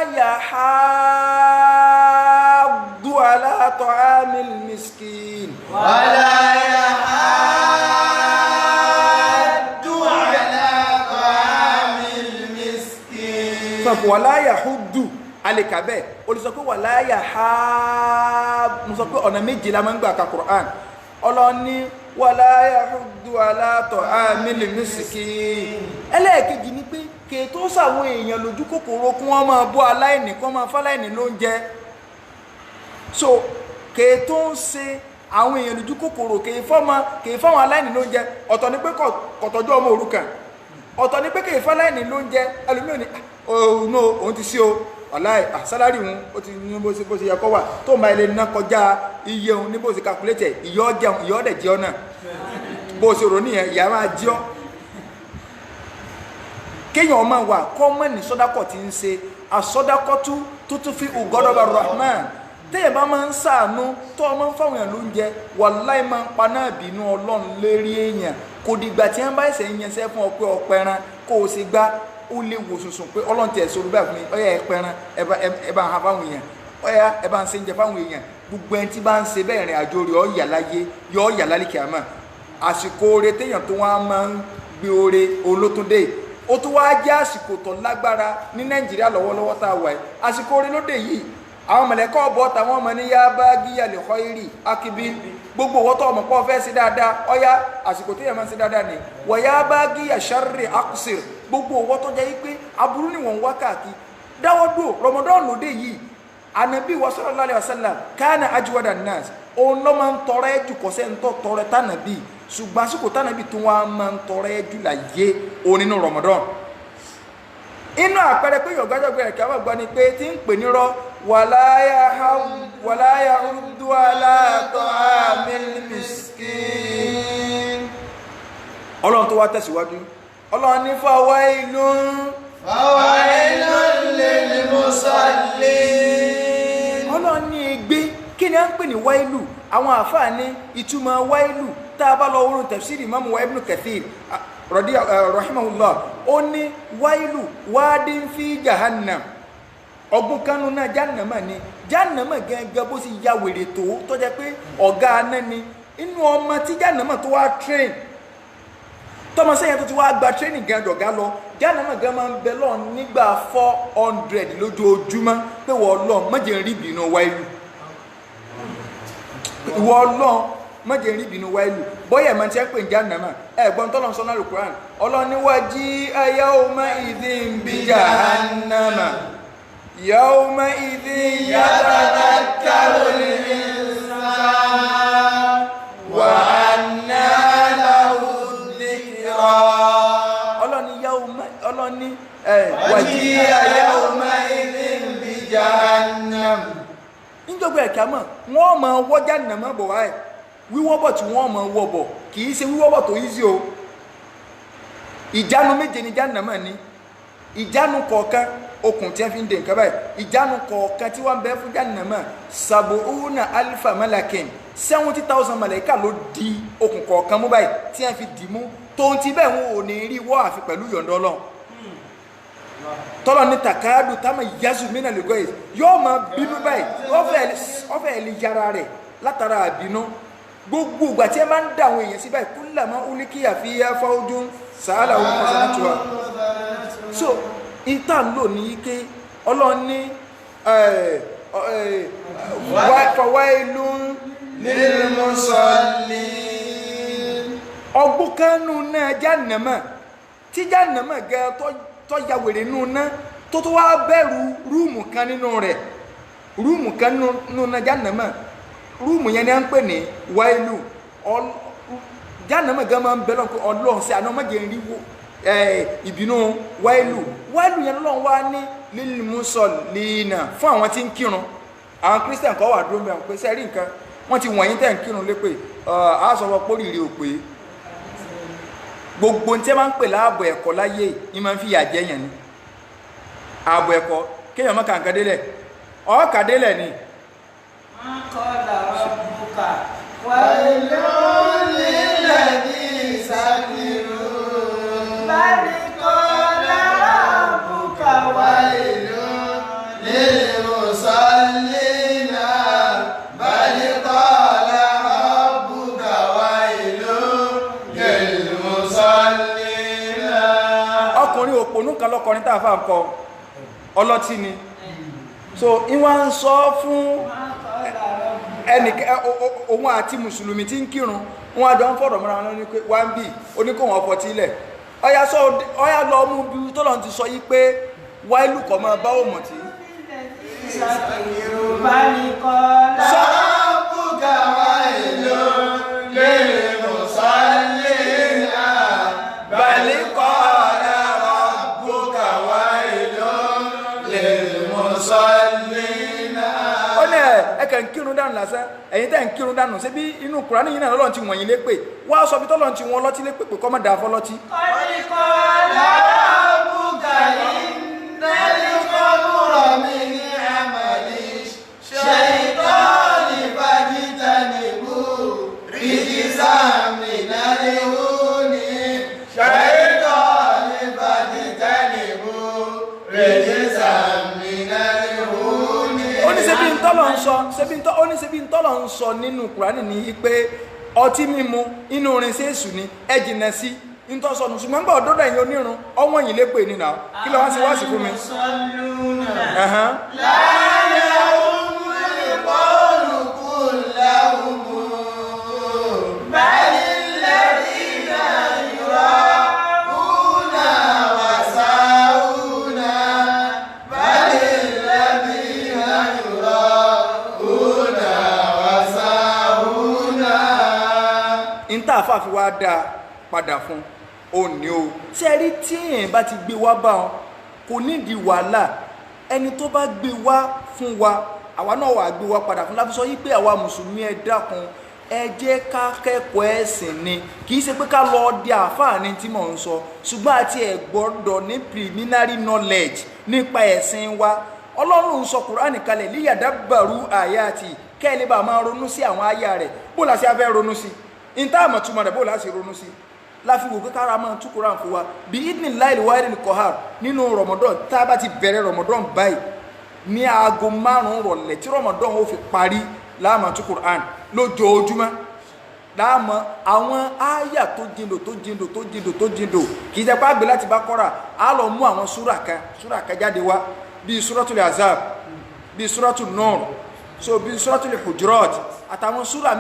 يحض على طعام المسكين ولا يحض على طعام المسكين sọ pé wàlá يحض alekabẹ olùsọ pé wàlá يحض mo sọ pé ọ̀nà méje la máa ń gbà ka Qur'an ọlọ́ni wàlá يحض على طعام المسكين ẹlẹ́ẹ̀kejì ni pé kèétó sàwọn èèyàn lójú kòkòrò kí wọ́n máa bọ́ aláìní kí wọ́n máa fáláìní lóúnjẹ so kèétó ń ṣe àwọn èèyàn lójú kòkòrò kèé fáwọn aláìní lóúnjẹ ọ̀tọ̀ ni pé kọ̀tọ́jú ọmọ òrukàn ọ̀tọ̀ ni pé kèé fáláìní lóúnjẹ ẹlòmíràn ni no òun ti sí o wàláì sálárì òun ó ti ní bó ṣe yẹ kó wà tó máa ilé ná kọjá iye òun ní bó ṣe calculate ìyọ́ jẹun ìyọ́ dẹ̀ jẹ́ ọ́ náà bó ṣe rò níyẹn ìyá máa jẹ́ ọ́ kéèyàn máa wà kọ́mọ̀ ní sọ́dákọ̀ tí ń ṣe àsọdákọ́tú tó tún fi ugọ́dọ̀bà rahman téèyàn bá máa ń ṣàánú tó ọmọ ń fáwọn èèyàn lóúnjẹ wàláì máa ń paná ìbínú ọlọ́run lérí èèyàn kò dìgbà tí wọ́n bá ẹ̀sẹ̀ ń yẹnsẹ́ fún ọpẹ́ ọpẹran kó o sì gbá ó lè wò sùnsùn pé ọlọ́run tiẹ̀ sọ olùbẹ́ fún mi ọ̀yà ẹ pẹran ẹ bá ń ha fáwọn èèyàn ọ̀yà ẹ bá ń ṣe oúnjẹ fáwọn èèyàn gbogbo ẹni tí bá ń ṣe bẹ́ẹ̀ rìn àjò rẹ̀ ọ̀yà láyé yọ ọ̀yà lálẹ́ kìámà àsìkò oore téèyàn tó wá máa ń gbé oore olótúndé ó tún wá jẹ́ àsìkò tó lágbára ní Nàìjíríà lọ́wọ́lọ́wọ́ tá a wà yìí àsìkò oore lóde yìí àwọn mọ̀lẹ́kọ́ ọ̀bọ̀ tàwọn ọmọ ní yá bá gíyà lè kọ́ irì akíbí gbogbo owó tó ọmọ pọ̀ fẹ́ sí dáadáa ọ̀yá àsìkò tó yẹ máa ń sí dáadáa ni wọ̀ yá bá gíyà sharri aksir gbogbo owó tó jẹ́ pé aburú ni wọ́n ń wá káàkiri dáwọ́ dúró Ramadan lóde yìí Ànábì wa sallallahu alaihi wasallam kana ajwada nas òun ló máa ń tọrẹ jù kọ́sẹ́ ń tọ́ tọrẹ tànàbí ṣùgbọ́n àsìkò tànàbí tó wá máa ń tọrẹ jù láyé òun nínú Ramadan inú àpẹẹrẹ pé yọ̀gbájọ́gbé ẹ̀kẹ́ àwọn àgbà ni pé tí ń pè nírọ́ wala yahuddu ala ta'amil miskin ọlọ́run tó wá tẹ̀síwájú ọlọ́run ní fawailun lil musallin ọlọ́run ní ègbé kí ni a ń pè ní wáìlù àwọn àfáà ní ìtumọ̀ wáìlù tá a bá lọ wọ́n tafsiri Imam Ibn Kathir rahimahullah ó ní wáìlù wádìí fi jahannam ọgbọ́n kanu náà jahannama ni jahannama gẹ́gẹ́ bó sì ya wèrè tó jẹ́ pé ọ̀gá aná ni inú ọmọ tí jahannama tó wá train tọmọ sẹ́yìn tó ti wá gba training gan jọ̀gá lọ jahannama gan máa ń bẹ lọ nígbà 400 lójoojúmọ́ pé wọ́n lọ mọ́jẹ̀ ń rí ìbínú wáìlù ìwọ ọlọ́run mọ́jẹ̀ ń rí ìbínú wáìlù bọ́yẹ̀ máa ń tẹ́ pé ń jahannama ẹ̀gbọ́n tọ́lọ́ sọ́nà Al-Qur'an ọlọ́niwájí yawma idhin bi jahannama yawma idhin yatadhakkaru al-insan wa anna lahu dhikra ọlọ́ni wájí yawma idhin bi jahannam níjọba ẹ̀ka mọ̀ wọ́n máa wọ́ jahannama bọ̀ wáyé wíwọ́bọ̀ tí wọ́n máa wọ́ bọ̀ kì í ṣe wíwọ́bọ̀ tó easy o ìjánu méje ni jahannama ní ìjánu kọ̀ọ̀kan okùn tí wọ́n fi ń de nǹkan báyìí ìjánu kọ̀ọ̀kan tí wọ́n bẹ́ fún jahannama sabuuna alifa malakin 70,000 màláíkà ló di okùn kọ̀ọ̀kan mú báyìí tí wọ́n fi dì mú tóun ti bẹ́ẹ̀ wọn ò ní rí wọ́ àfi pẹ̀lú yọ̀ǹda Ọlọ́run tọ́lọ̀ ní takadu táwọn yasu mí náà lè gọ́ yìí yóò máa bínú báyìí ọ̀fẹ́ ẹ̀lì yára rẹ̀ látara àbínú gbogbo ìgbà tí ẹ máa ń dà àwọn èèyàn sí báyìí kullama ulikiya fiha fawjun sa'alahum khazanatuha so ìta ń lò ní ike Ọlọ́run ní fawailun lil musallin ọgbọ́n kanú náà jahannama tí jahannama gẹ́ tó ya wèrè nù ná tó wá bẹ̀rù rúùmù kan nínú rẹ̀ rúùmù kan nínú náà jahannama rúùmù yẹn ni a ń pè ní wáìlù jahannama gan máa ń bẹ lọ́n pé Ọlọ́run sí àná mọ́jẹ̀ ń rí ìbínú wáìlù yẹn lọ́n wá ní lil musallina fún àwọn tí ń kírun àwọn Christian kọ́ wà dúró mẹ́rin pé sẹ́rí nǹkan wọ́n ti wọ̀nyí tẹ̀ ń kírun lépè àásọ̀rọ̀ pórìrì òpè gbogbo tí a máa ń pè láàbọ̀ ẹ̀kọ́ láyé ní máa ń fi yà jẹ́ yẹn ni ààbọ̀ ẹ̀kọ́ kéèyàn má kàǹkà délẹ̀ ọ̀ọ́kà délẹ̀ ni. qala rabbuka wailun lilladhina sabiru bal qala rabbuka wailun lil musallina bal qala rabbuka wailun lil musallina. ọkùnrin òpònú kan lọkùnrin tá a fà ń kọ ọlọ́tí ni so ìwọ̀n ń sọ fún ẹnìkẹ́ òun àti mùsùlùmí tí ń kírun wọn àjọ ń fọ̀rọ̀ mọ́ra wọn ní pé wá ń bì oníkóhùn ọ̀fọ̀ tí ilẹ̀ ọya lọ mú bí tọ́lọ̀ ti sọ yí pé wáìlù kọ̀ máa bá òmò tí rabbuka wailun lil musallina bal qala rabbuka wailun lil musallina. ó ní ẹ̀kẹ́ ń kírun dànù lásán ẹ̀yin tẹ́ ń kírun dànù ṣé bí inú Kùránì yìí náà lọ́lọ́run ti wọ̀nyí lépè wá sọ bí tọ́lọ́run ti wọ́n lọ́tí lépè pé kọ́ mọ́ dáa fọ́lọ́tí. qad qala rabbuka innal khamra min amali shaytani fajtanibu rijzan minal huni shaytani fajtanibu tọ́lọ̀ ń sọ ó ní ṣebí tọ́lọ̀ ń sọ nínú Kùránì ní pé ọtí mímu inú orin sí èṣù ni ẹ jìnà sí ntọ́sọ̀nù ṣùgbọ́n gbọ́ ọ̀dọ́dọ̀ ẹ̀yìn onírun ọwọ́ yìí lè pè nínú kí ló wá sí wá sí fún mi. Ìntàfà fi wá dáa padà fún òní o sẹ́rí tí èèyàn bá ti gbé wá bá wọn kò nídìí wàhálà ẹni tó bá gbé wá fún wa àwa náà wà gbé wá padà fún láti sọ yí pé àwa mùsùlùmí ẹ dákun ẹ jẹ́ ká kẹ́kọ̀ọ́ ẹ̀sìn ni kì í ṣe pé ká lọ di àfáàní tí mò ń sọ ṣùgbọ́n àti ẹ̀ gbọ́dọ̀ ní preliminary knowledge nípa ẹ̀sìn wa Ọlọ́run ń sọ Kùránì kalẹ̀ líyàdábàrú àyàtì kẹ́lẹ́ bá máa ronú sí àwọn àyà rẹ̀ bó la ṣe afẹ́ ronú sí ìta àmọ̀túmọ̀ rẹ̀ bó la ṣe ronú sí láfi wò pé kára máa tú Kùránì fún wa bí idhnillahi al-wahidil qahhar nínú Ramadan tá a bá ti bẹ̀rẹ̀ Ramadan báyìí ní aago 5 rọ̀lẹ́ tí Ramadan ó fi parí láàmà tú Kùránì lójoojúmọ́ láàmà àwọn àyà tó jindò kì í jẹ́ pé àgbẹ̀ láti bá kọ́ra á lọ mú àwọn súrà kan jáde wá bíi Suratul Ahzab bíi Suratul Nur so bíi Suratul Hujurat àtàwọn súrà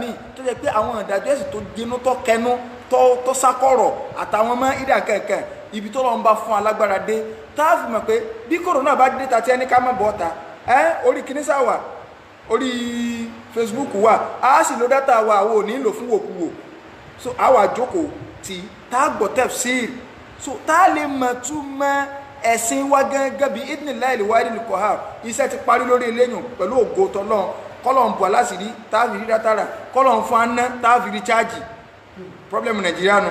míì tó jẹ́ pé àwọn ìdájọ́ ẹ̀sìn tó jinú tó kẹnu tó sákọ̀rọ̀ àtàwọn ọmọ ìdá kẹ̀kẹ́ ibi tó lọ́n bá fún alágbára dé táàfì mọ̀ pé bí kòrónà bá dé tàti ẹni ká má bọ́ ta orí kìínísà wà orí Facebook wà á sì lo dátà wa àwọn ò ní lò fún wòkúwò so àwọn àjókòó tí tá a gbọ́ tafsir so tá a lè mọ̀ tún mọ́ ẹ̀sìn wa gángan bí idhnillahi al-wahidil qahhar iṣẹ́ ti parí lórí eléyìn pẹ̀lú ògo tọ́lọ́n kọ́lọ̀ ń bọ̀ aláṣìírí táàfì rí dátàrà kọ́lọ̀ ń fún aná táàfì rí chájì problem Nàìjíríà nù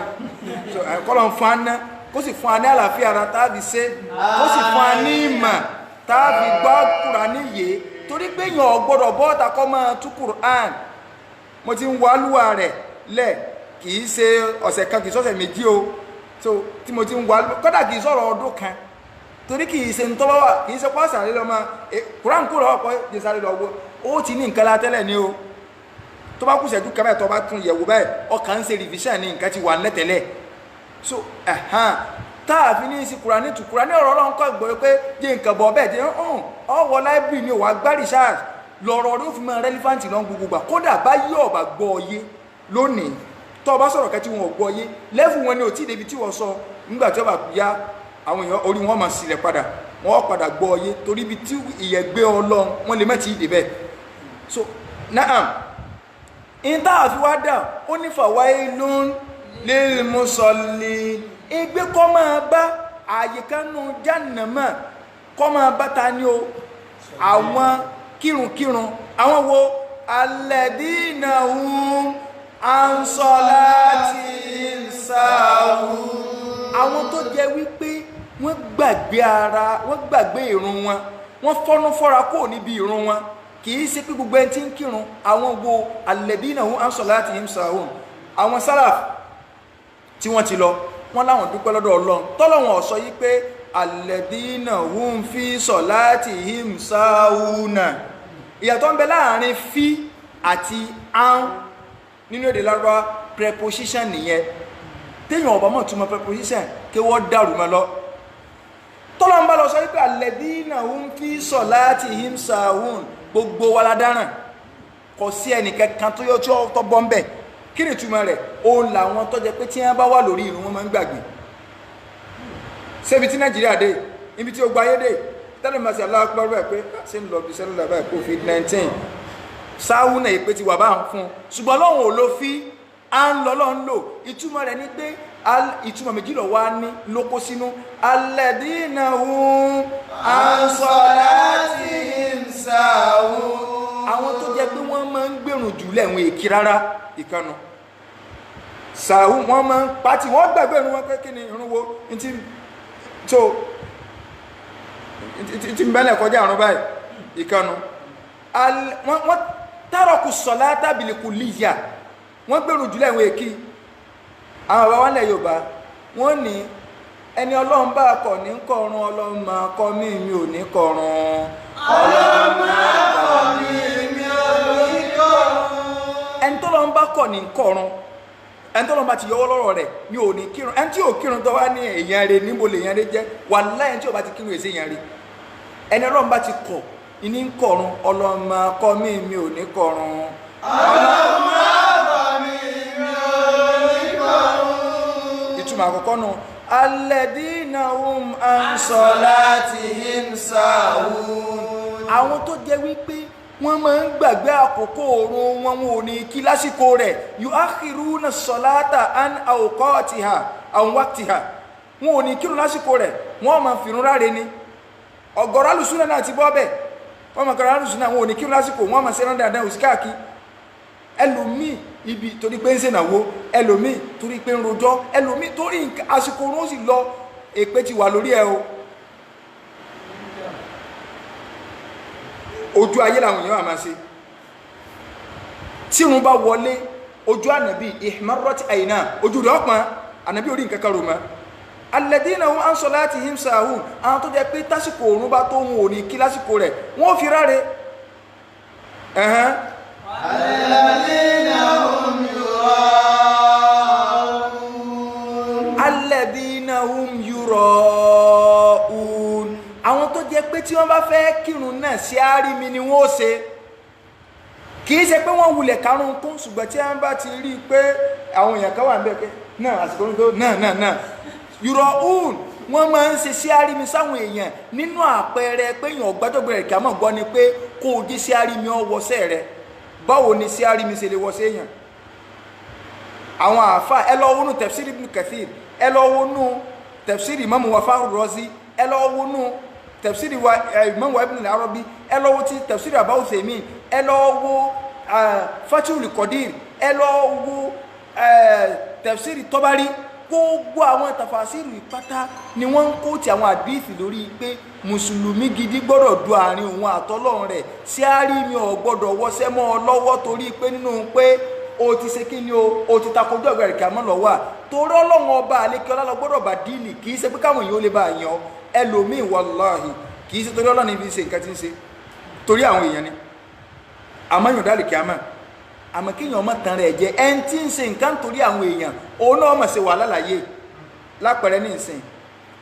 so kọ́lọ̀ ń fún aná kó sì fún aná àlàáfíà ara táàfì ṣe kó sì fún aní ìmọ̀ táàfì gbọ́ Kùránì yé torí pé yàn ọ̀gbọ́dọ̀ bọ́ọ̀ta kọ́ máa tú Kùránì mo ti ń wá lúwà rẹ̀ lẹ̀ kì í ṣe ọ̀sẹ̀ kan kì í sọ̀sẹ̀ méjì o so tí mo ti ń wá kọ́dà kì í sọ̀rọ̀ ọdún kan torí kì í ṣe ń tọ́lọ́wà kì í ṣe pàṣẹ àlẹ́ lọ́mọ Kùránì kúrò ọ̀pọ̀ jésàrí lọ́wọ́ ó ti ní nǹkan látẹ́lẹ̀ ní o tó bá kù ṣẹ́jú kẹ́mẹ́ tó bá tún yẹ̀wò báyìí ọkàn ń ṣe revision ní nǹkan ti wà lẹ́tẹ̀lẹ̀ so táàfin ní sí Kùránì tù Kùránì ọ̀rọ̀ Ọlọ́run kọ́ gbọ́ pé jẹ́ nǹkan bọ̀ bẹ́ẹ̀ jẹ́ ọwọ́ láìbírì ni wà gbárí sáà lọ́rọ̀ ló fi mọ́ relevant lọ́n gbogbo gbà kódà bá yí ọ̀bà gbọ́ ọyé lónìí tó bá sọ̀rọ̀ kẹ́tí wọn gbọ́ ọyé lẹ́fù wọn ni ò tí débi tí wọ́n sọ nígbà tí ọba ya àwọn èèyàn orí wọn máa sílẹ̀ padà wọ́n padà gbọ́ ọyé torí ibi tí ìyẹ̀gbẹ́ Ọlọ́run wọn lè mẹ́tì ìdè bẹ́ẹ̀ so naam in tá a fi wá dà ó ní fawailun lil musallin ẹgbẹ́ kọ́ máa bá àyíkánú jahannama kọ́ máa bá ta ní o àwọn kírunkírun àwọn wo alladina hum an salatihim sahun àwọn tó jẹ́ wípé wọ́n gbàgbé ìrun wọn wọ́n fọ́nú fọ́ra kó níbi ìrun wọn kìí ṣe pé gbogbo ẹni tí ń kírun àwọn wo alladina hum an salatihim sahun àwọn salaf tí wọ́n ti lọ wọ́n láwọn dúpẹ́ lọ́dọ̀ Ọlọ́run tọ́lọ́wọ̀n ọ̀sọ́ yí pé alladina hum fi salatihim sahuna ìyàtọ̀ ń bẹ láàrin fi àti an nínú èdè Lárúbáwá preposition nìyẹn téèyàn ọ̀bá mọ̀ túmọ̀ preposition kí wọ́n dàrú mọ́ lọ tọ́lọ́wọ̀n bá lọ sọ wípé alladina hum fi salatihim sahun gbogbo wa la dáràn kò sí ẹnìkankan tó yọ tí ó tọ́ bọ́ ń bẹ̀ kí ni ìtumọ̀ rẹ̀ òun làwọn tó jẹ́ pé tí wọ́n bá wà lórí ìrun wọn máa ń gbàgbé ṣébi tí Nàìjíríà dé ibi tí ó gba ayé dé tẹ́lẹ̀ máa ṣe Allahu Akbar bẹ́ẹ̀ pé ṣé ń lọ bí sẹ́lẹ̀ báyìí COVID-19 sáwù náà èpè ti wà bá ń fún un ṣùgbọ́n lọ́wọ́n ò ló fi à ń lọ lọ́n lò ìtumọ̀ rẹ̀ ni pé ìtumọ̀ méjì lọ wá ní lóko sínú alladina hum an salatihim sahun àwọn tó jẹ́ pé wọ́n máa ń gbèrún jù lẹ́wọ̀n èkì rárá ìkànnù sàáhù wọ́n máa ń pàtí wọ́n gbàgbé ìrun wọn pé kí ni ìrun wo tí mẹ́lẹ̀ kọjá àrùn báyìí ìkànnù wọ́n taraku salata bil kulliyya wọ́n gbèrún jù lẹ́wọ̀n èkì àwọn bàbá wọn lẹ̀ Yorùbá wọ́n ní ẹni Ọlọ́run bá kọ̀ ní kọrun Ọlọ́run máa kọ́ mí mi ò ní kọrun ọlọ́mọ akọ mi mi ò ní kọrun. ẹni tó lọ ń bá kọ̀ ní kọrun, ẹni tó lọ bá ti yọwọ́ lọ́rọ̀ rẹ̀ ní ò ní kírun. ẹni tí ò kírun tó wá ní èèyàn rẹ̀ níbo lè yẹn rẹ̀ jẹ́ wàláhì, ẹni tí ò bá ti kírun èsì èèyàn rẹ̀. ẹni ọlọ́run bá ti kọ̀ ìní ń kọrun, ọlọ́mọ akọ mi mi ò ní kọrun. ọlọ́mọ akọ mi mi ò ní kọrun. ìtumọ̀ àkọ́kọ́ nù alladhina hum an salatihim sahun. àwọn tó jẹ́ wípé wọ́n máa ń gbàgbé àkókò oorun wọn, wọn ò ní kí lásìkò rẹ̀. yuakhiruna salata an awqatiha an waqtiha. wọn ò ní kírun lásìkò rẹ̀, wọ́n máa fìrun ráre ni. ọ̀gọ̀rọ̀ alùsùnà náà ti bọ́ bẹ́ẹ̀, wọ́n máa kọ́ra alùsùnà, wọn ò ní kírun lásìkò, wọ́n máa ṣe rán dáadáa òsì káàkiri. ẹlòmíì ibi torí pé ń ṣènàwó, ẹlòmíì torí pé ń rojọ́, ẹlòmíì torí àsìkò oorun ó sì lọ, èpè ti wà lórí ẹ o. ojú ayé làwọn èèyàn àmà ṣe. tí irun bá wọlé ojú ànàbí ihmarrat àyìnà, ojú rẹ̀ ọ̀pọ̀n, ànàbí orí nǹkan kan rò mọ́. alladhina hum an salatihim sahun. àwọn tó jẹ́ pé tásìkò òrùn bá tó wọn ò ní kí lásìkò rẹ̀, wọ́n fi ráre. alladhina hum yura'un. alladhina hum yura'un. àwọn tó jẹ́ pé tí wọ́n bá fẹ́ kírun náà sí àrími ni wọ́n ó ṣe. kì í ṣe pé wọ́n wulẹ̀ karùn-ún kún, ṣùgbọ́n tí wọ́n bá ti rí i pé àwọn èèyàn kan wà níbẹ̀ pé náà àsìkò tó náà yura'un. wọ́n máa ń ṣe sí àrími sáwọn èèyàn. nínú àpẹẹrẹ pé èèyàn ọ̀gbájọ́gbẹ̀rẹ̀ kí a mọ̀ gbọ́ ni pé kó o jí sí àrími ọwọ́sẹ̀ rẹ̀. báwo ni sí àrími ṣe lè wọ́sẹ̀ èèyàn? àwọn àáfà ẹ lọ wọnú tafsir Ibn Kathir, ẹ lọ wọnú tafsir Imam wa Fakhru Razi, ẹ lọ wọnú tafsiri wa Imam wa Ibn al-Arabi, ẹ lọ wo ti tafsiri Aba Uthaymin, ẹ lọ wo Fathul Qadir, ẹ lọ wo tafsiri Tabari. gbogbo àwọn tafasiru ìpátá ni wọ́n ń kó ti àwọn àdíìsì lórí pé mùsùlùmí gidi gbọ́dọ̀ du àárín òun àtọlọ́run rẹ̀. sí àrími ò gbọ́dọ̀ wọṣẹ́ mọ́ ọ lọ́wọ́ torí pé nínú pé o ti ṣe kí ni o ti takojú ọ̀gbẹ̀rẹ̀ kí a mọ́ lọ́wọ́ à. torí ọlọ́run ọba àlékè ọlá lọ gbọ́dọ̀ bá díìlì, kì í ṣe pé káwọn èèyàn ó lè bá yan ẹlòmíì wallahi kì í ṣe torí ọlọ́run ibi ṣe nǹkan tí ń ṣe torí àwọn èèyàn ni. àmọ́ yóò dálì kí a mọ̀, àmọ́ kí èèyàn mọ̀ tán rẹ̀ jẹ́ ẹni tí ń ṣe nǹkan torí àwọn èèyàn, òun náà mọ̀ ṣe wà lálàyé. lápẹẹrẹ ní ìsìn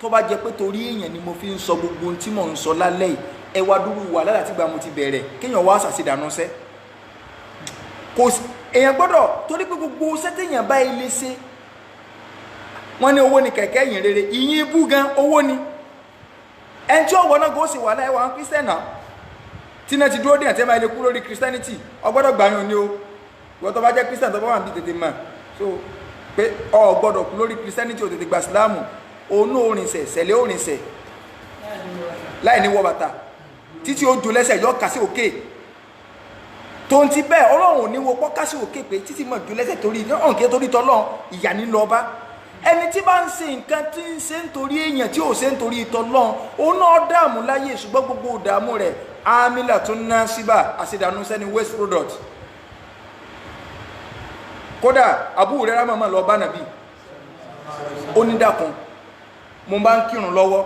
tó bá jẹ́ pé torí èèyàn ni mo fi ń sọ gbogbo ohun tí mò ń sọ lálẹ́ yìí, ẹ wá dúró wà lálàá tí gba mo ti bẹ̀rẹ̀, kéèyàn wá ṣàṣìdànù sẹ́. kò èèyàn gbọ́dọ̀ torí pé gbogbo sẹ́tẹ̀yàn bá ilé ṣe, wọ́n ní owó ni kẹ̀kẹ́ yìn rere, ìyìn ibú gan owó ni. ẹni tí ọ̀wọ́ náà kò sì wà láyé wa Christian náà tí náà ti dúró dé àti ẹ̀ máa lè kú lórí Christianity, ọgbọ́dọ̀ gbàyàn ni o. ìwọ́n tó bá jẹ́ Christian tó bá wà ní tètè mọ̀ so pé ọ gbọ́dọ̀ kú lórí Christianity ò tètè gba Islam, òun náà òrìnsẹ̀ sẹ̀lẹ̀ òrìnsẹ̀ láì ní wọ bàtà títí ó jò lẹ́sẹ̀ yọ kásí òkè. tó ń ti bẹ́ẹ̀ Ọlọ́run ò ní wo pọ́ kásí òkè pé títí mọ̀ jò lẹ́sẹ̀ torí náà kí torí tọ́lọ́run ìyà ní lọ bá. ẹni tí bá ń ṣe nǹkan tí ń ṣe nítorí èèyàn tí ò ṣe nítorí tọ́lọ́run, òun náà dààmú láyé, ṣùgbọ́n gbogbo ìdààmú rẹ̀ amílà tó ń ná síbà àṣìdànù sẹ́ni waste product. kódà Abu Hurairah mọ̀mọ́ lọ bá nàbí, ó ní dákun mo bá ń kírun lọ́wọ́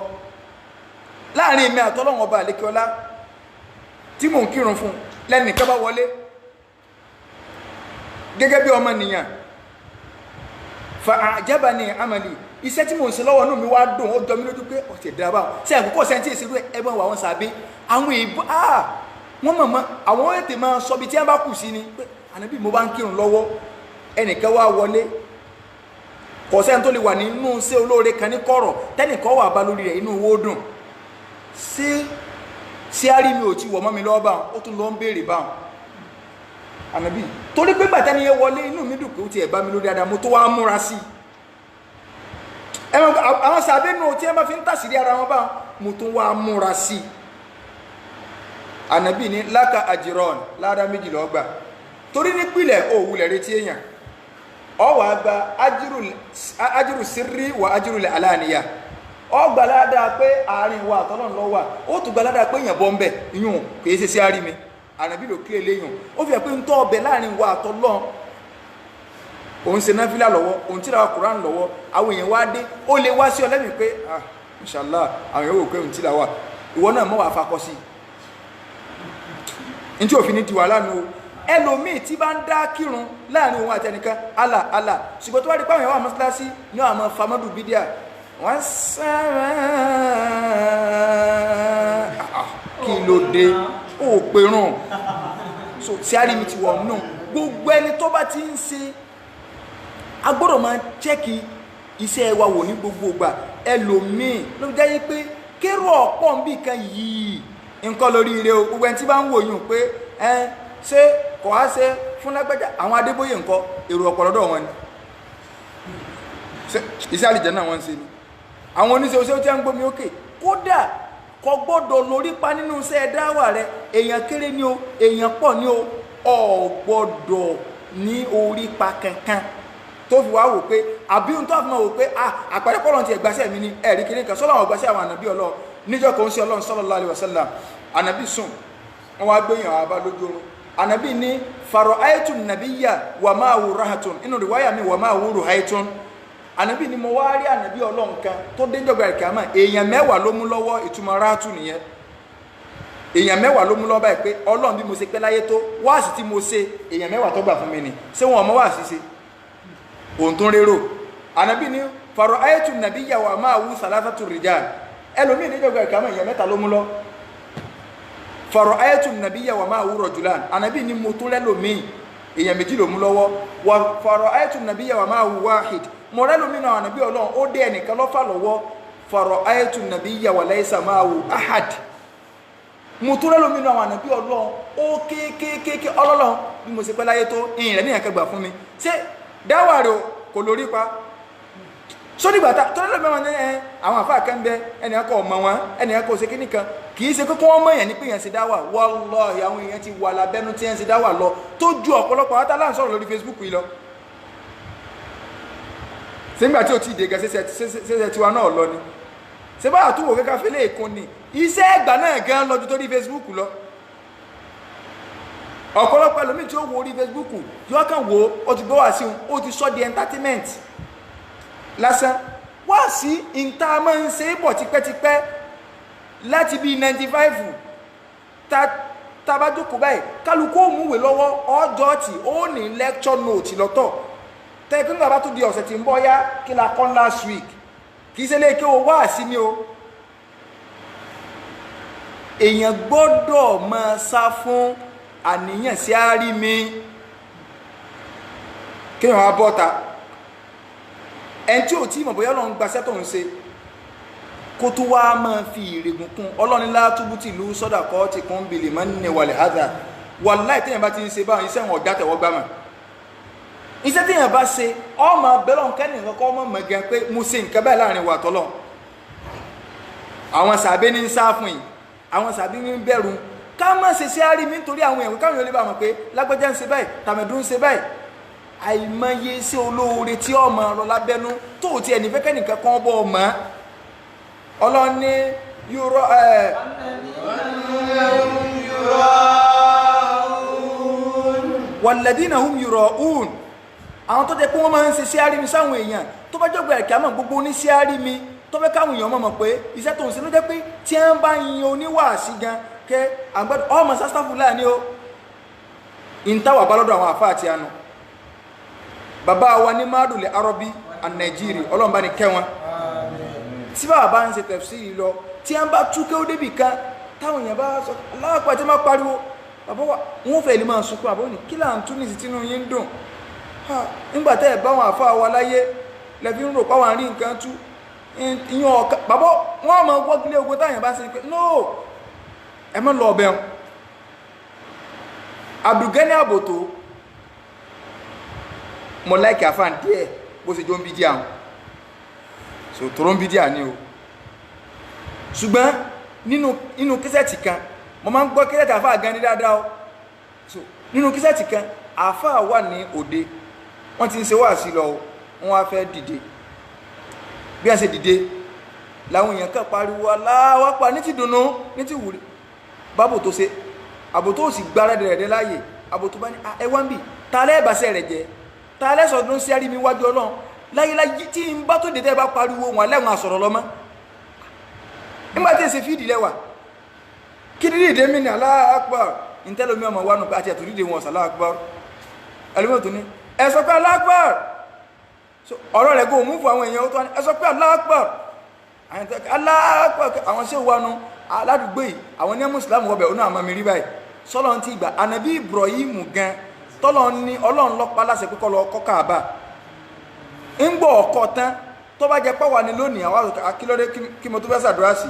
láàrin èmi àtọ́lọ́run ọba àlékíọlá tí mò ń kírun fún, lẹ́nìkan bá wọlé gẹ́gẹ́ bí ọmọ nìyàn fa a'jabani amali, iṣẹ́ tí mò ń ṣe lọ́wọ́ náà mi wá dùn, ó jọ mí lójú pé ọ̀tẹ̀ dábà ṣe àkókò sẹ́ńtì ìṣirú ẹgbẹ́ wa wọn sàbí àwọn èèbó wọ́n mọ̀mọ́ àwọn ètè máa sọ bí tí wọ́n bá kù sí ni pé ànábì mo bá ń kírun lọ́wọ́ ẹnìkan wá wọlé, kò sẹ́ni tó lè wà nínú ṣé olóore kan ní kọ̀rọ̀ tẹ́nìkan wà bá lórí rẹ̀ inú owó dùn ṣé àrí mi ò ti wọ̀ mọ́ mi lọ́wọ́ báwọn, ó tún lọ ń béèrè báwọn ànábì torí pé gbàtẹ́ ni yẹn wọlé inú mi dùn pé ó ti ẹ̀ bá mi lórí dáadáa, mo tó wá múra sí i. àwọn sàbẹ̀nù tí wọ́n bá fi ń tàṣírí ara wọn báwọn, mo tó wá múra sí i. ànábì ní láka àjìrán ládàá méjì lọ́ọ́ gbà torí nípìnlẹ̀ òwúlẹ̀ retí èèyàn ọwà gba ajírù sírí wà ajírù aláàníyà ọgbà ládàá pé àárín wa àtọ́lọ́n lọ wà, ó tún gba ládàá pé èèyàn bọ́ ń bẹ̀ ìyún kìí ṣe sí àrí mi ànàbí ló kílè léyìn ó fi hàn pé ń tọ́ ọbẹ̀ láàrin wa àtọ́lọ́n. òun ṣe náfìlà lọ́wọ́, òun tìlàwà Kùránì lọ́wọ́, àwọn èèyàn wá dé, ó lè wá sí ọ lẹ́mìí pé inshallah àwọn èèyàn wò pé òun tìlàwà, ìwọ náà mọ́ wà fakọ sí ní tí òfin ní di wàhálà nù o ẹlòmíì tí bá ń dá kírun láàrin òun àti ẹnìkan Allah Allah ṣùgbọ́n tó wá di pàwọn ẹ̀wọ̀n mọ́sálásí ní àwọn famadu bídíà wọ́n sára kí ló dé ó pèrún so tí a rí mi ti wọ̀ náà gbogbo ẹni tó bá ti ń ṣe agbọ́dọ̀ máa chẹ́kì iṣẹ́ wa wò ní gbogbo ìgbà ẹlòmíì ló jẹ́ yí pé kérò ọ̀pọ̀ ń bì kan yìí nǹkan lórí ire o gbogbo ẹni tí bá ń wò yùn pé ṣé kò á ṣe fún lágbájá àwọn Adébóyè nǹkan èrò ọ̀pọ̀lọdọ̀ wọn ni iṣẹ́ àlìjẹ́ náà wọ́n ń ṣe ni àwọn oníṣẹ́ oṣẹ́ tí a ń gbómi òkè kódà kò gbọ́dọ̀ lórí pa nínú iṣẹ́ dáwà rẹ èèyàn kéré ni o èèyàn pọ̀ ni o ò gbọ́dọ̀ ní orí pa kankan tó fi wá wò pé àbí ohun tó fi máa wò pé àpẹẹrẹ pọ́lọ̀ ti ẹ̀gbáṣẹ́ mi ní ẹ̀rí kéré kan sọ́lọ́ àwọn ọ̀gbáṣẹ́ àwọn ànàbí Ọlọ́run níjọ́ kan ń ṣe Ọlọ́run sallallahu alaihi wasallam ànàbí sùn wọ́n wá gbéyàn àbá lójú oorun ànàbí ní fara'aytu nabiyya wa ma'ahu rahatun inú riwaya mi wa ma'ahu ruhaitun ànàbí ni mo wá rí ànàbí Ọlọ́run kan tó déjọba ìkàmà èèyàn 10 ló mú lọ́wọ́ ìtumọ̀ ráàtù nìyẹn èèyàn 10 ló mú lọ́wọ́ báyìí pé Ọlọ́run bí mo ṣe pẹ́ láyé tó wáàsí tí mo ṣe èèyàn 10 tó gbà fún mi ni ṣé wọn ọmọ wáàsí ṣe òun tó ń rérò ànàbí ni fara'aytu nabiyya wa ma'ahu thalathatu rijal ẹlòmíì déjọba ìkàmà èèyàn 3 ló mú lọ fara'aytu nabiyya wa ma'ahu rajulan ànàbí ni mo tún lẹ́lòmíì èèyàn 2 ló mú lọ́wọ́ wa fara'aytu nabiyya wa ma'ahu wahid mọ̀rẹ́lù mínú àwọn ànàbí Ọlọ́run ó dé ẹnìkan lọ́fà lọ́wọ́ fara'aytu nabiyya wa laysa ma'ahu ahad mọ̀túrẹ́lù mínú àwọn ànàbí Ọlọ́run ó kéèkéèké Ọlọ́run bí mo ṣe pẹ́ láyé tó ìyìn rẹ̀ ní ẹ̀kẹgbà fún mi ṣé dáwà rẹ̀ kò lórí pa sódìgbàtà tọ́lẹ́lù mẹ́wàá ní àwọn àfáà kan bẹ ẹni akọ ọmọ wọn ẹni akọ ṣe kíní kan kì í ṣe kókó wọn mọ̀ èèyàn ní pé èèyàn ṣe dáwà wallahi àwọn èèyàn ti wà lábẹ́nu tí èèyàn ṣe dáwà lọ tó ju ọ̀pọ̀lọpọ̀ àwọn tálà ń sọ̀rọ̀ lórí Facebook yìí lọ sígbà tí ó ti dé gan ṣẹṣẹ tiwa náà lọ ni ṣe bá àtúwò kẹ́kẹ́ fẹ́lẹ́ èkó ni iṣẹ́ ẹgbà náà gan lọ ju tó rí Facebook lọ ọ̀pọ̀lọpọ̀ ẹlòmíì tí ó wo orí Facebook yóò kàn wo ó ti gbọ́ wá sí ó ti sọ di entertainment lásán wá sí ìta máa ń ṣe bọ̀ tipẹ́tipẹ́ láti bí 95 tàbájókòó báyìí kálukú ó múwèé lọ́wọ́ ọjọ́ tí ó ní lecture note lọ́tọ̀ tẹ́kùn bàbá tó di ọ̀sẹ̀ tí ń bọ́ yá kí la kọ́ last week kì í ṣe lè kí o wá sí ní o èèyàn gbọ́dọ̀ máa sá fún àníyàn sí àárí mi kí wọ́n á bọ́ta ẹni tí ò tí mọ̀ bóyá Ọlọ́run gbaṣẹ́ tó ń ṣe kó tó wá máa fi ìrègùn kún Ọlọ́run látúbú tí ìlú sọ́dà kọ́ ti kún bìlì mọ́ ní wàlẹ̀ hádà wàláì téèyàn bá ti ń ṣe báwọn iṣẹ́ wọn ọ̀gá tẹ̀wọ́ gbámà iṣẹ́ téèyàn bá ṣe ọmọ bẹ́lọ̀ kẹ́ni kọ́kọ́ ọmọ mọ̀gán pé mo ṣe nǹkan báyìí láàrin wa tọ́lọ̀ àwọn sàbẹ́ ní ń sá fún yìí àwọn sàbẹ́ ní ń bẹ̀rù ká má ṣe sí àárí mi nítorí àwọn èèyàn káwọn yóò lè bá wọn pé lágbájá ń ṣe báyìí tàmẹ̀dún ń ṣe báyìí àìmọye sí olóore tí ọmọ ọ̀rọ̀ lábẹ́nú tó ti ẹni fẹ́ kẹ́nìkan kan bọ́ ọmọ ọlọ́ni yúrọ walladina hum yura'un àwọn tó jẹ́ pé wọ́n máa ń ṣe sí àárí mi sáwọn èèyàn tó bá jọ́gbà ẹ̀kẹ́ àmọ́ gbogbo ní sí àárí mi tó fẹ́ káwọn èèyàn mọ̀ pé iṣẹ́ tó ń ṣe ló jẹ́ pé tí wọ́n bá yin oníwàásí gan kẹ́ àgbẹ̀dọ̀ ọmọ sástàfúlà ni ó ìntàwà bá lọ́dọ̀ àwọn àfáà àti àánú bàbá wa ní mádùlẹ̀ arọ́bí ànàìjírí ọlọ́mbá ní kẹwọn tí bàbá ń ṣe tafsiri lọ tí a ń bá túnkẹ́ ó débì kan táwọn èèyàn bá sọ aláàpá tí máa pariwo bàbá wa wọ́n fẹ́ lè máa sunkún àbọ́ ní kí là ń tún ní sí tínú yín dùn nígbàtẹ́ ẹ̀ báwọn àfáà wa láyé lẹ́bí ń rò páwọn àrí nǹkan tú ìyàn ọ̀ka bàbá wọ́n máa wọ́gilé ogun táwọn bá ṣe pé no ẹ má lọ ọbẹ̀ Abdulgani Àbòtó mo like àfáà díẹ̀ bó ṣe jọ ń bí díà hàn so tọrọ ń bí díà ní o ṣùgbọ́n nínú kíṣẹ́ẹ̀tì kan mo máa ń gbọ́ kíṣẹ́ẹ̀tì àfáà gan ní dáadáa o so nínú kíṣẹ́ẹ̀tì kan àfáà wà ní òde wọ́n ti ń ṣe wáàsí lọ wọ́n wá fẹ́ dìde bí a ṣe dìde làwọn èèyàn kan pariwo aláwápa ní ti dùnnú ní ti wùrí bábò tó ṣe Àbòtó sì gbára dẹ̀rẹ̀dẹ̀ láàyè Àbòtó bá ní ẹwà ń bì tààlẹ́ ìbáṣẹ́ rẹ̀ jẹ́ tààlẹ́ sọ̀dún sí àrí mi wájú Ọlọ́run láyéláyé tí ń bá tó dẹ̀dẹ̀ bá pariwo wọn lẹ́wọ̀n àsọ̀rọ̀ lọ́mọ́ nígbà tí èsè fídì lẹ́wà kí dídí ìdè mi ní aláàpá ntẹ́lómi ọmọ wa nù pé àti ẹ̀tù ríde wọn Allahu Akbar ẹlòmí tó ní ẹ sọ pé Allahu Akbar ọ̀rọ̀ rẹ̀ kò mú fún àwọn èèyàn tó ní ẹ sọ pé Allahu Akbar àwọn ṣé wà nù aládùúgbò yìí àwọn ní mùsùlùmí wọbẹ̀ ọ̀nà àmọ́ mi rí báyìí sọ́lọ́ ti gbà ànàbí Ibrahim gan tọ́lọ́ ní ọlọ́run lọ́pàá láṣẹ pé kó lọ kọ́ Káàbà ń gbọ́ ọkọ̀ tán tó bá jẹ pé wà ní lónìí àwọn akílódé kí mo tó fẹ́ ṣàdúrà sí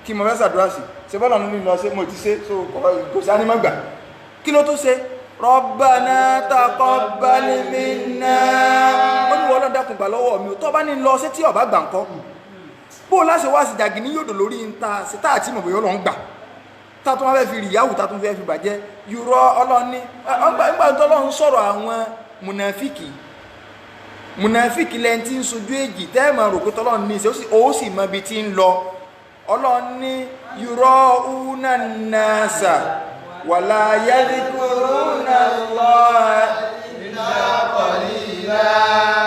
kí mo fẹ́ ṣàdúrà sí ṣe bọ́lá nínú lọ sí mo ti ṣe so kò sí ánímọ́gbà kí ló tó ṣe Rabbana taqabbal minna ó ní wọ́n lọ́ dákun gbà lọ́wọ́ mi tó bá ní lọ sí tí ọba gbà ń kọ́ bó láṣẹ wá sí jàgì ní yòdò lórí ń ta sí tá àti mọ̀ bóyá ọlọ́run gbà tá tó wọ́n fẹ́ fi rìyáwó tá tó fẹ́ fi bàjẹ́ yúrọ ọlọ́ni nígbà tó lọ́run sọ̀rọ̀ àwọn mùnàfíkì lẹ́yìn tí ń sojú èjì tẹ́ẹ̀mọ̀ rò pé tọ́lọ́run ní ìṣẹ́ ó sì mọ ibi tí ń lọ ọlọ́run ní yura'una an-nasa wala yadhkuruna Allaha illa qalila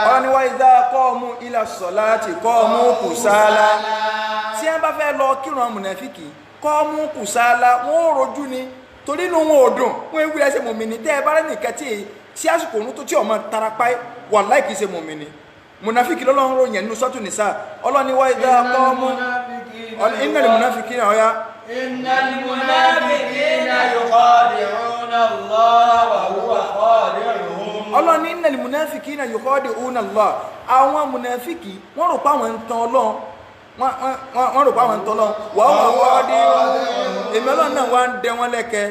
ọlọ́run ní wa idha qamu ila as-salati qamu kusala tí wọ́n bá fẹ́ lọ kírun mùnàfíkì qamu kusala wọ́n rojú ni torí inú wọn ò dùn wọ́n ewu ẹsẹ̀ mùmínì tẹ́ ẹ bá rẹ̀ nìkan tí àsìkò òun tó tí ọmọ tarapa wallahi kìí ṣe mùmínì munafiki lọ́lọ́run ròyìn nínú sọ́tù nìsá ọlọ́ni wá ìdá qamu innal munafiqina ọ̀yá innal munafiqina yukhadi'una Allah wa huwa khadi'uhum ọlọ́ni innal munafiqina yukhadi'una Allah àwọn munafiki wọ́n rò pa àwọn ń tan Ọlọ́run wọ́n rò pa àwọn ń tan Ọlọ́run wà huwa khadi'uhum èmi Ọlọ́run náà wá ń dẹ wọ́n lẹ́kẹ́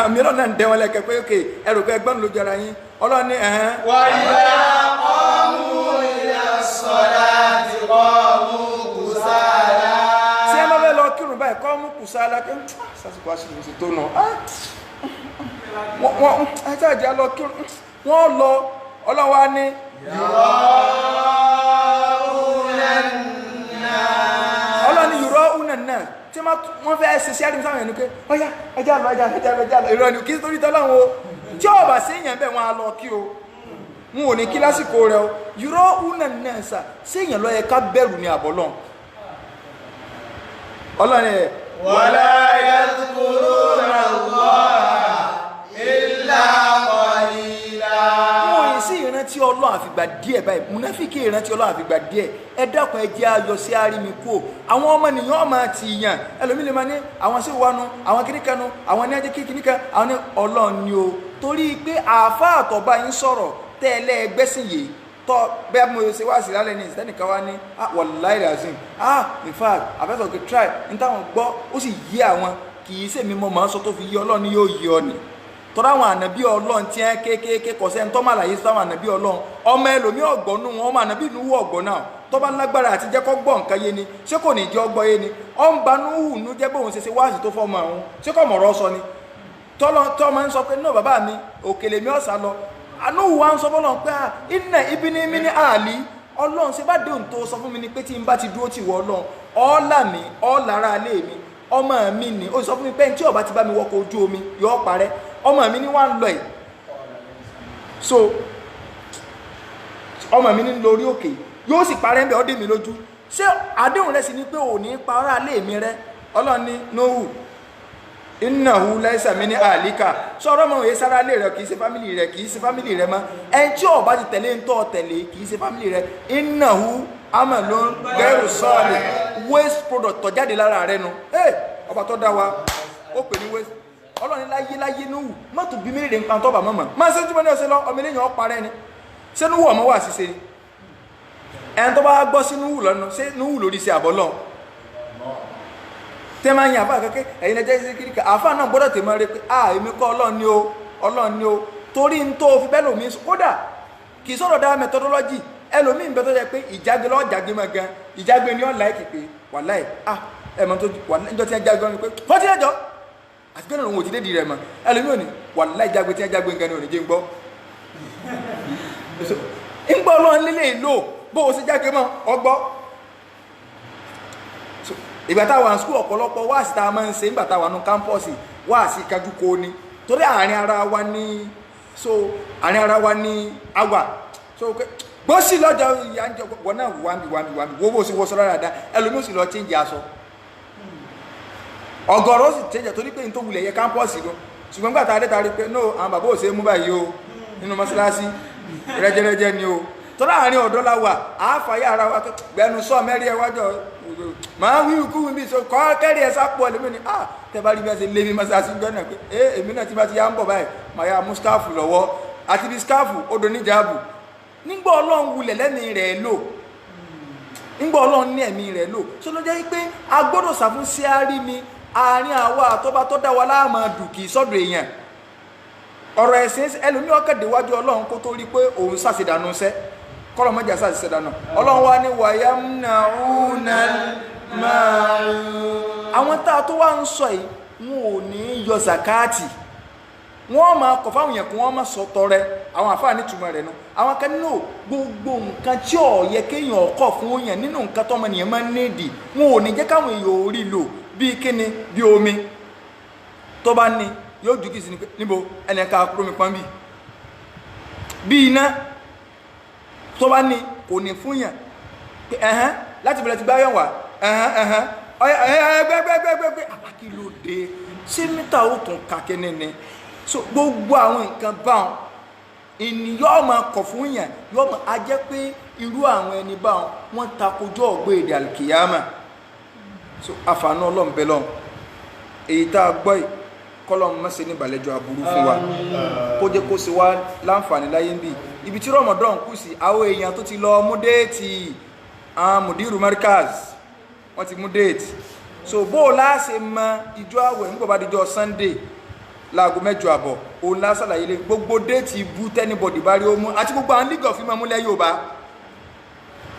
èmi Ọlọ́run náà ń dẹ wọ́n lẹ́kẹ́ pé ókè ẹrù pé ẹgbọ́n ló jọra yín ọlọ́ni ẹ̀hẹ́n wa idha qamu ila as-salati qamu kusala tí ẹ bá fẹ́ lọ kírun báyìí qamu kusala kí sásìkò àṣìlò sí tó nà wọ́n ẹjá lọ kírun wọ́n lọ ọlọ́wà ní ọlọ́ni yura'una an-nas tí wọ́n fẹ́ ṣe sí àdìmí sáwọn ẹni pé ọyá ẹjá lọ ìrọ̀lù kí torí tọ́láwọn tí ọba sí èèyàn bẹ́ẹ̀ wọn a lọ kí o wọn ò ní kí lásìkò rẹ o yura'una an-nasa sí èèyàn lọ yẹ ká bẹ̀rù ní àbọ̀lọ́ ọlọ́ni ẹ̀ wala yadhkuruna Allaha illa qalila wọn yìí sí ìrántí Ọlọ́run àfìgbà díẹ̀ báyìí múnáfíkì ìrántí Ọlọ́run àfìgbà díẹ̀ ẹ dákun ẹ jẹ́ ayọ̀ sí àrími kú o àwọn ọmọ nìyàn ọmọ àti ìyàn ẹlòmí lè máa ní àwọn sí wọnú àwọn kíníkanu àwọn ní ẹjẹ kíníkan àwọn ní Ọlọ́run ni o torí pé àáfàá àtọ̀bá yín sọ̀rọ̀ tẹ́lẹ̀ ẹgbẹ́sìn yìí tọ́ bẹ́ẹ̀ mo ṣe wá sí lálẹ́ ní ìsẹ́nìkan wá ní wallahi lazim in fact àfẹ́sọ̀ kì try ní táwọn gbọ́ ó sì yí àwọn kì í sèmi mọ́ màá sọ tó fi yí Ọlọ́run ni yóò yí ọ ni tọ́ra àwọn ànàbí Ọlọ́run tí ẹ kéékèèké kọ̀sẹ́ ń tọ́mọ̀ àlàyé sáwọn ànàbí Ọlọ́run ọmọ ẹlòmí ọ̀gbọ́n nù wọn ọmọ ànàbí Nuhu ọ̀gbọ́n náà tọ́ba lágbára àti jẹ́ kọ́ gbọ́ nǹkan yé ni ṣé kò ní jẹ́ ọgbọ́ yé ni ọ ń ba Nuhu nú jẹ́ bóun ṣe ṣe wáàsì tó fọ́ọ̀mù àwọn ṣé kò mọ̀rọ̀ sọ ni tọ́mọ ń sọ pé náà bàbá mi òkèlè mi ọ̀sà lọ Nuhu wa ń sọ fọ́lọ́n pé inna ibni min ahli Ọlọ́run ṣe bá déhùn tó sọ fún mi ni pé tí n bá ti dúró tì wọ Ọlọ́run ọ̀ọ́là mi ọ̀ọ́lára alẹ́ mi ọmọ mi ni ó sọ fún mi pé tí ó bá ti bá mi wọkọ̀ ojú omi yóò parẹ́ ọmọ mi ní wà ń lọ ẹ̀ so ọmọ mi ní lórí òkè yóò sì parẹ́ ń bẹ̀ ọ́ dé mi lójú ṣé àdéhùn rẹ̀ sì ni pé ò ní parọ́ alẹ́ mi rẹ Ọlọ́run ní Nuhu innahu laysa min ahlika sọ̀rọ̀ mọ̀ òye sára lé rẹ̀ kìí ṣe fámìlì rẹ̀ mọ́ ẹni tí ó bá ti tẹ̀lé ń tọ́ tẹ̀lé kìí ṣe fámìlì rẹ̀ innahu amalun ghayru salih waste product tó jáde lára rẹ̀ nu ọba tó dá wa ó pè ní waste Ọlọ́run láyé Nuhu mọ́tò bí mẹ́rẹ̀ẹ́rẹ́ nǹkan tó bà mọ́mọ́ máa ṣe jùmọ́ ní ọ̀sẹ̀ lọ ọmọ eléyàn ọ̀parẹ́ ni ṣé Nuhu ọmọ wà ṣiṣẹ́ ni ẹni tó bá gbọ́ sí Nuhu lọ́nu ṣé Nuhu lórí ṣe àbọ̀lọ́ tẹ́ máa ń yan àfáà kẹ́kẹ́ ẹ̀yin ẹjẹ́ sí kíríkà àfáà náà gbọ́dọ̀ tẹ́ máa rí pé èmi kọ́ Ọlọ́run ni o torí ń tó fi bẹ́ẹ̀ lòmí kódà kì í sọ̀rọ̀ dá methodology ẹlòmíì ń bẹ tó yẹ pé ìjágbe lọ́ọ́ jágbe máa gan ìjágbe ni ọ̀ láìkì pé wàláì ẹ̀mọ́ tó wàláì níjọ́ tí wọ́n jágbe ni pé fọ́tí ẹjọ́ àti gbẹ́nà òun ò ti dé di rẹ̀ mọ́ ẹlòmíì ò ní wàláì jágbe tí wọ́n jágbe nǹkan ni ò ní jẹ́ ń gbọ́ ń gbọ́ Ọlọ́run lílé ìlò bó o ṣe jágbe mọ́ ọgbọ́ ìgbà táwa ní skul ọ̀pọ̀lọpọ̀ wáàsí tá a máa ń ṣe nígbà táwa ní kámpọ́ọ̀sì wáàsí kájú kó ni torí àárín ara wa ní àwà so bó sì lọ́jọ́ ìyá ń jẹ wọ́n náà wàmí wo bó sì wọ́ sọ́rọ́ dáadáa ẹlòmíì sì lọ change aṣọ ọ̀gọ̀rọ̀ sì change torí pé n tó wulẹ̀ yẹ kámpọ́ọ̀sì lọ ṣùgbọ́n gbà tá a dé ta rí pé no àwọn bàbá ò ṣe é mú báyìí o nínú mọ́ṣáláṣí rẹ́jẹrẹ́jẹ ni o tọ́lá àárín ọ̀dọ́ la wà àáfàyà ara wa gbẹnu sọ mẹ́rí ẹ wájọ máa wí ikú mi bí so kọ́ kẹ́rì ẹ sápọ̀ ẹlẹ́mí ni tẹ́ bá rí bí ẹ ṣe lé mi mọ́ṣáláṣí gbọ́nà pé èmi náà ti bá ti yá ń bọ̀ báyìí màá yá mú skáàfù lọ́wọ́ àti bí skáàfù odò níjàbù nígbà ọlọ́run wulẹ̀ lẹ́mìí rẹ̀ lò nígbà ọlọ́run ní ẹ̀mí rẹ̀ lò ṣé ló jẹ́ pé a gbọ́dọ̀ sàfún sí àárí ni àárín àwa àtọ́ba tó dá wa láàmú dùkì sọ́dọ̀ èèyàn ọ̀rọ̀ ẹ̀sìn ẹlòmí ọ̀kẹ́dẹ̀wájú ọlọ́run kó tó rí pé òun ṣàṣìdànù sẹ́ kọ́lọ̀ mọ́jà ṣàṣìdànù ọlọ́run wá ní wàyámúnàúnà máa àwọn tá a tó wá ń sọ yìí wọn ò ní yọ zakati wọ́n máa kọ̀ fáwọn èèyàn kí wọ́n máa sọ tọrẹ àwọn àfáà nítumọ̀ rẹ̀ nu àwọn kan nínú gbogbo nǹkan tí ò yẹ kéèyàn ọkọ̀ fún èèyàn nínú nǹkan tọ́mọ nìyẹn máa ń nídìí wọn ò ní jẹ́ káwọn èèyàn ò rí lò bíi kíni bíi omi tó bá ní yóò jù kìí sí níbo ẹni ẹ̀ka kúrò mi pọ́n bí iná tó bá ní kò ní fún yàn pé láti bẹ̀rẹ̀ ti gbá yàn wá gbẹ́gbẹ́gbẹ́gbẹ́ àkìlódé ṣé mítà ó tún kàkẹ́ni ni so gbogbo àwọn nǹkan báwọn ènìyàn ọmọ kọ̀ fún yàn yóò mọ̀ á jẹ́ pé irú àwọn ẹni báwọn wọ́n takojọ́ ọ̀gbẹ́ èdè alkiyama so àfààní ọlọ́run bẹ́ẹ̀ lọ́n èyí tá a gbọ́ yìí kọ́lọ́n mọ́sẹ̀ ní ìbàlẹ́jọ́ aburú fún wa kó jẹ́ kó sì wá láǹfààní láyé ń bì ibi tí Ramadan kù sí àwọn èèyàn tó ti lọ mú déètì àwọn mùdírù Markaz wọ́n ti mú déètì so bó o láṣẹ mọ ìjọ àwẹ̀ nígbà bá dijọ́ Sunday láago 8 àbọ̀ òun lásàlàyé lé gbogbo déètì ibú tẹ́nibọ̀dì bá rí ó mú àti gbogbo àwọn league of imam múlẹ̀ Yorùbá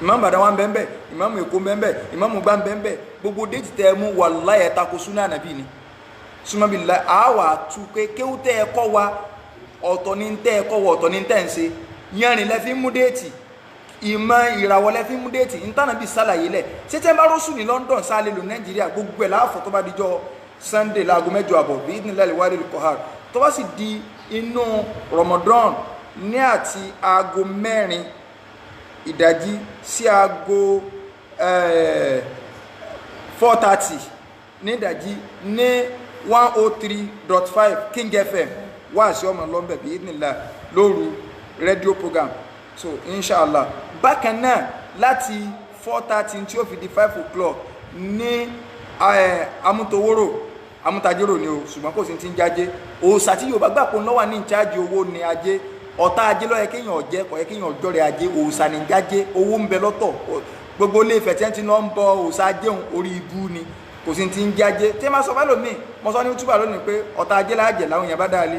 ìmáàmù Ìbàdàn wa ń bẹ́ẹ̀ ìmáàmù Èkó ń bẹ́ẹ̀ ìmáàmù gbá ń bẹ́ẹ̀ gbogbo déètì tẹ́ mú wàláhì ẹ̀ tako súnà Ànábì ni súnmọ́bìlá àwà tú pé kéwú tẹ́ ẹ kọ́ wa ọ̀tọ̀ ní tẹ́ ẹ kọ́ wa ọ̀tọ̀ ní tẹ́ ń ṣe yanrìn lẹ́fí mú déètì ìmọ̀ ìràwọ̀ lẹ́fí mú déètì ìtànàbí sálàyé lẹ̀ ṣé tẹ́ bá rọ́ṣù ní London sáálé lò Nàìjíríà gbogbo ẹ̀ láàfọ̀ tó bá dijọ́ Sunday láago 8 àbọ̀ bí ìdínlẹ̀ ìwádìí olùkọ́hár tó bá sì di inú Ramadan ní àti aago 4 ìdájí sí aago 4:30 ní ìdájí ní 103.5 King FM wá sí ọmọ lọ́mbẹ̀ bí ìdínlẹ̀ lóru rédíò program so inshallah bákan náà láti 4:30 tí ó fi di 5 o'clock ní amútajérò ni o ṣùgbọ́n kò sí ti ń jájé òòsà tí Yorùbá gbà pọ̀ lọ́wọ́ ní ìjáde owó ni ajé ọ̀tá ajé ló yẹ kéèyàn ọ̀jẹ́ kò yẹ kéèyàn ọjọ́ rẹ̀ ajé òòsà ní jájé owó ń bẹ lọ́tọ̀ gbogbo ilé ìfẹ́ tí wọ́n ti lọ ń bọ òòsà ajé orí ibú ni kò sí ti ń jájé tí wọ́n sọ fẹ́ lómi mo sọ ní túbà lónìí pé ọ̀tá ajé láàjẹ̀ láwọn èèyàn bá dáa lé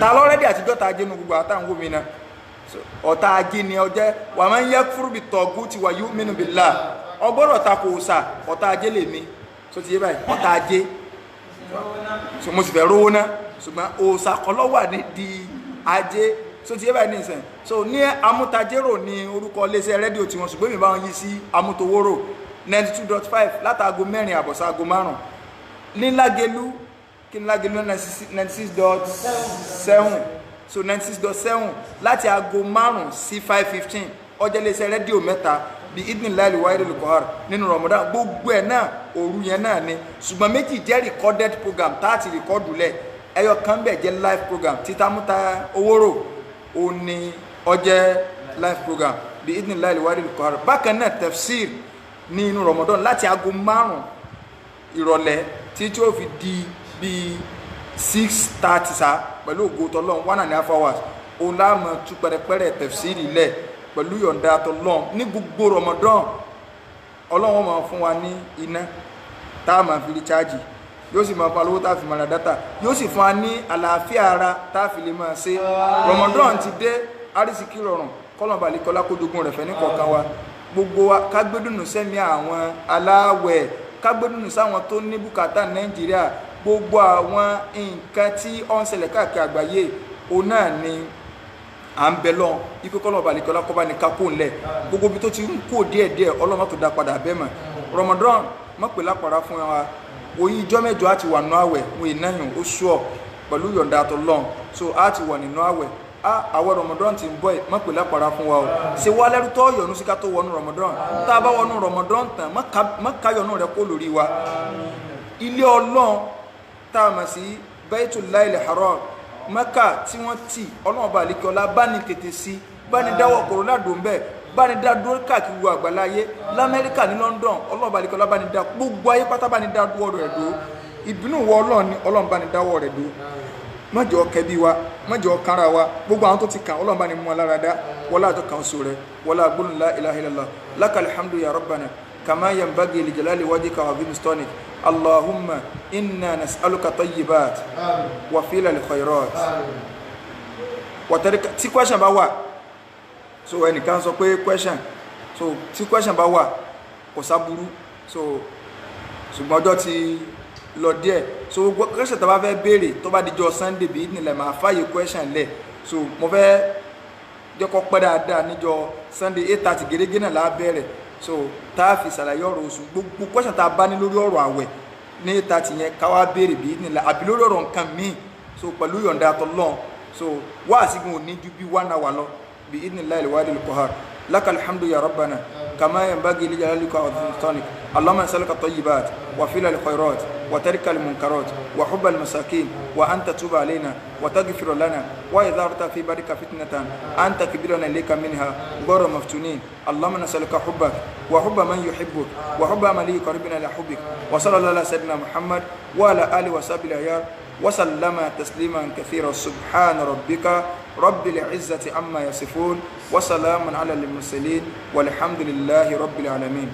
ta lọ́rẹ́dì àtijọ́ ta ajé nu gbogbo àtàwọn gómìnà ọ̀tá ajé ni ọjẹ́ wà máa ń yẹ fúrú bí tọ̀gù ti wà yú mínú bí là ọgbọ́dọ̀ ta kò òòsà ọ̀tá ajé lèmi so ti yé báyìí ọ̀tá ajé so mo sì fẹ́ rówó ná ṣùgbọ́n òòsà kọ́lọ́ wà ní di ajé so ti yé báyìí nìsín so ní amútajérò ní orúkọ iléeṣẹ́ rédíò tiwọn ṣùgbọ́n èmi bá wọn yí sí amútowóró 92.5 látàgò 4 àbọ̀sà àgò 5 ní Lágelú kí ní Lágelú 96.7 so 96.7 láti àgò 5 sí 5:15 ọjọ́ iléeṣẹ́ rédíò mẹ́ta bí idnillahi wáyé lùkọ́hár nínú Ramadan gbogbo ẹ̀ náà òru yẹn náà ni ṣùgbọ́n méjì jẹ́ recorded program táàtì rìkọ́dù lẹ̀ ẹyọ kan bẹ̀ jẹ́ live program títamúta owóró ó ní ọjẹ́ live program bí idnillahi wáyé lùkọ́hár bákan náà tafsir ní inú Ramadan láti aago 5 ìrọ̀lẹ́ tí ó fi di bíi 6:30 sá pẹ̀lú ògo tọ́lọ́run 1.5 hours ó láàmú tú pẹ̀rẹ̀pẹ̀rẹ̀ tafsir lẹ̀ pẹ̀lú yọ̀ǹda tọ́lọ́run ní gbogbo Ramadan Ọlọ́run máa fún wa ní iná tá a máa fi recharge yóò sì máa fún alówó tá a fi máa ra dátà yóò sì fún wa ní àlàáfíà ara tá a fi lè máa ṣe Ramadan ti dé arísìkí rọrùn kọ́lọ̀bàlì kọ́lá kójogún rẹ̀ fẹ́ ní kọ̀ọ̀kan wa gbogbo wa kágbédùnú sẹ́mi àwọn aláwẹ̀ kágbédùnú sáwọn tó ní bùkátà Nàìjíríà gbogbo àwọn nǹkan tí ó ń ṣẹlẹ̀ káàkiri àgbáyé òun náà ni à ń bẹ lọ́n ikú kọ́lọ̀bàlì kọ́lá kọ́bá ní kákó ńlẹ̀ gbogbo bí tó ti ń kó díẹ̀díẹ̀ Ọlọ́run tó dá padà bẹ́ẹ̀ mọ̀ Ramadan mọ̀ pé lápàrá fún wa oyin ijọ́ mẹ́jọ á ti wà nínú àwẹ̀ wọn ìnáyàn ó ṣúọ̀ pẹ̀lú yọ̀ǹda Ọlọ́run so á ti wà nínú àwẹ̀ àwọn Ramadan ti ń bọ̀ mọ́ pè lápàrá fún wa o ṣe wá lẹ́rú tó yọ̀nú sí ká tó wọnú Ramadan tá a bá wọnú Ramadan tán mọ́ ká yọ̀nú rẹ kó lórí wa ilé Ọlọ́run tá a mọ̀ sí Baitullahil Haram Mẹ́kà tí wọ́n tì Ọlọ́run bá àlékè ọlá bá ní tètè sí bá ní dáwọ́ kòrónà dò ń bẹ̀ bá ní dá dúró káàkiri wo àgbáláyé l'Amẹ́ríkà ní London Ọlọ́run bá àlékè ọlá bá ní dá gbogbo ayé pátá bá ní dá dúró rẹ̀ dó ìbínú wọ Ọlọ́run ni Ọlọ́run bá ní dáwọ́ rẹ̀ dó mọ́jọ́ kẹbí wa mọ́jọ́ kára wa gbogbo àwọn tó ti kàn Ọlọ́run bá ní mú wọn lára dá wọlá àjọ kan so rẹ̀ wọlá gbólóhùn la ilaha illallah lakal hamdu ya rabbana kama yanbaghi li jalali wajhika wa azimi sultanik allahumma inna nas'aluka tayyibat wa fi'lal khairat wa tarika tí question bá wà so ẹnìkan sọ pé question so tí question bá wà kò sáburú so ṣùgbọ́n ọjọ́ ti lọ díẹ̀ so gbogbo question tó bá fẹ́ béèrè tó bá dijọ́ Sunday bí nílẹ̀ máa fàyè question lẹ̀ so mo fẹ́ jẹ́ kó pẹ́ dáadáa níjọ́ Sunday 8:30 gẹ́gẹ́ náà la bẹ̀rẹ̀ so tá a fi ṣàlàyé ọ̀rọ̀ oṣù gbogbo question tá a bá ní lórí ọ̀rọ̀ àwẹ̀ ní 8:30 yẹn ká wá béèrè bí nílẹ̀ àbí lórí ọ̀rọ̀ nǹkan míì so pẹ̀lú yọ̀ǹda Ọlọ́run so wá àsìkò ní ju bí 1 hour lọ bí idhnillahil wahidil qahhar lakal hamdu ya rabbana kama yanbaghi li jalalika wa sultanik allahumma nas'aluka tayyibat wa fi'lal khairat wa tarkal munkarat wa hubbal masakin wa anta tuba alaina wa taghfir lana wa idha arta fi barika fitnatan anta kibirana ilayka minha ghayra maftunin allahumma nas'aluka hubbak wa hubba man yuhibbuk wa hubba man yuqarribuna ila hubbik wa sallallahu ala sayyidina muhammad wa ala alihi wa sahbihi وسلم تسليما كثيرا سبحان ربك رب العزة عما يصفون وسلام على المرسلين والحمد لله رب العالمين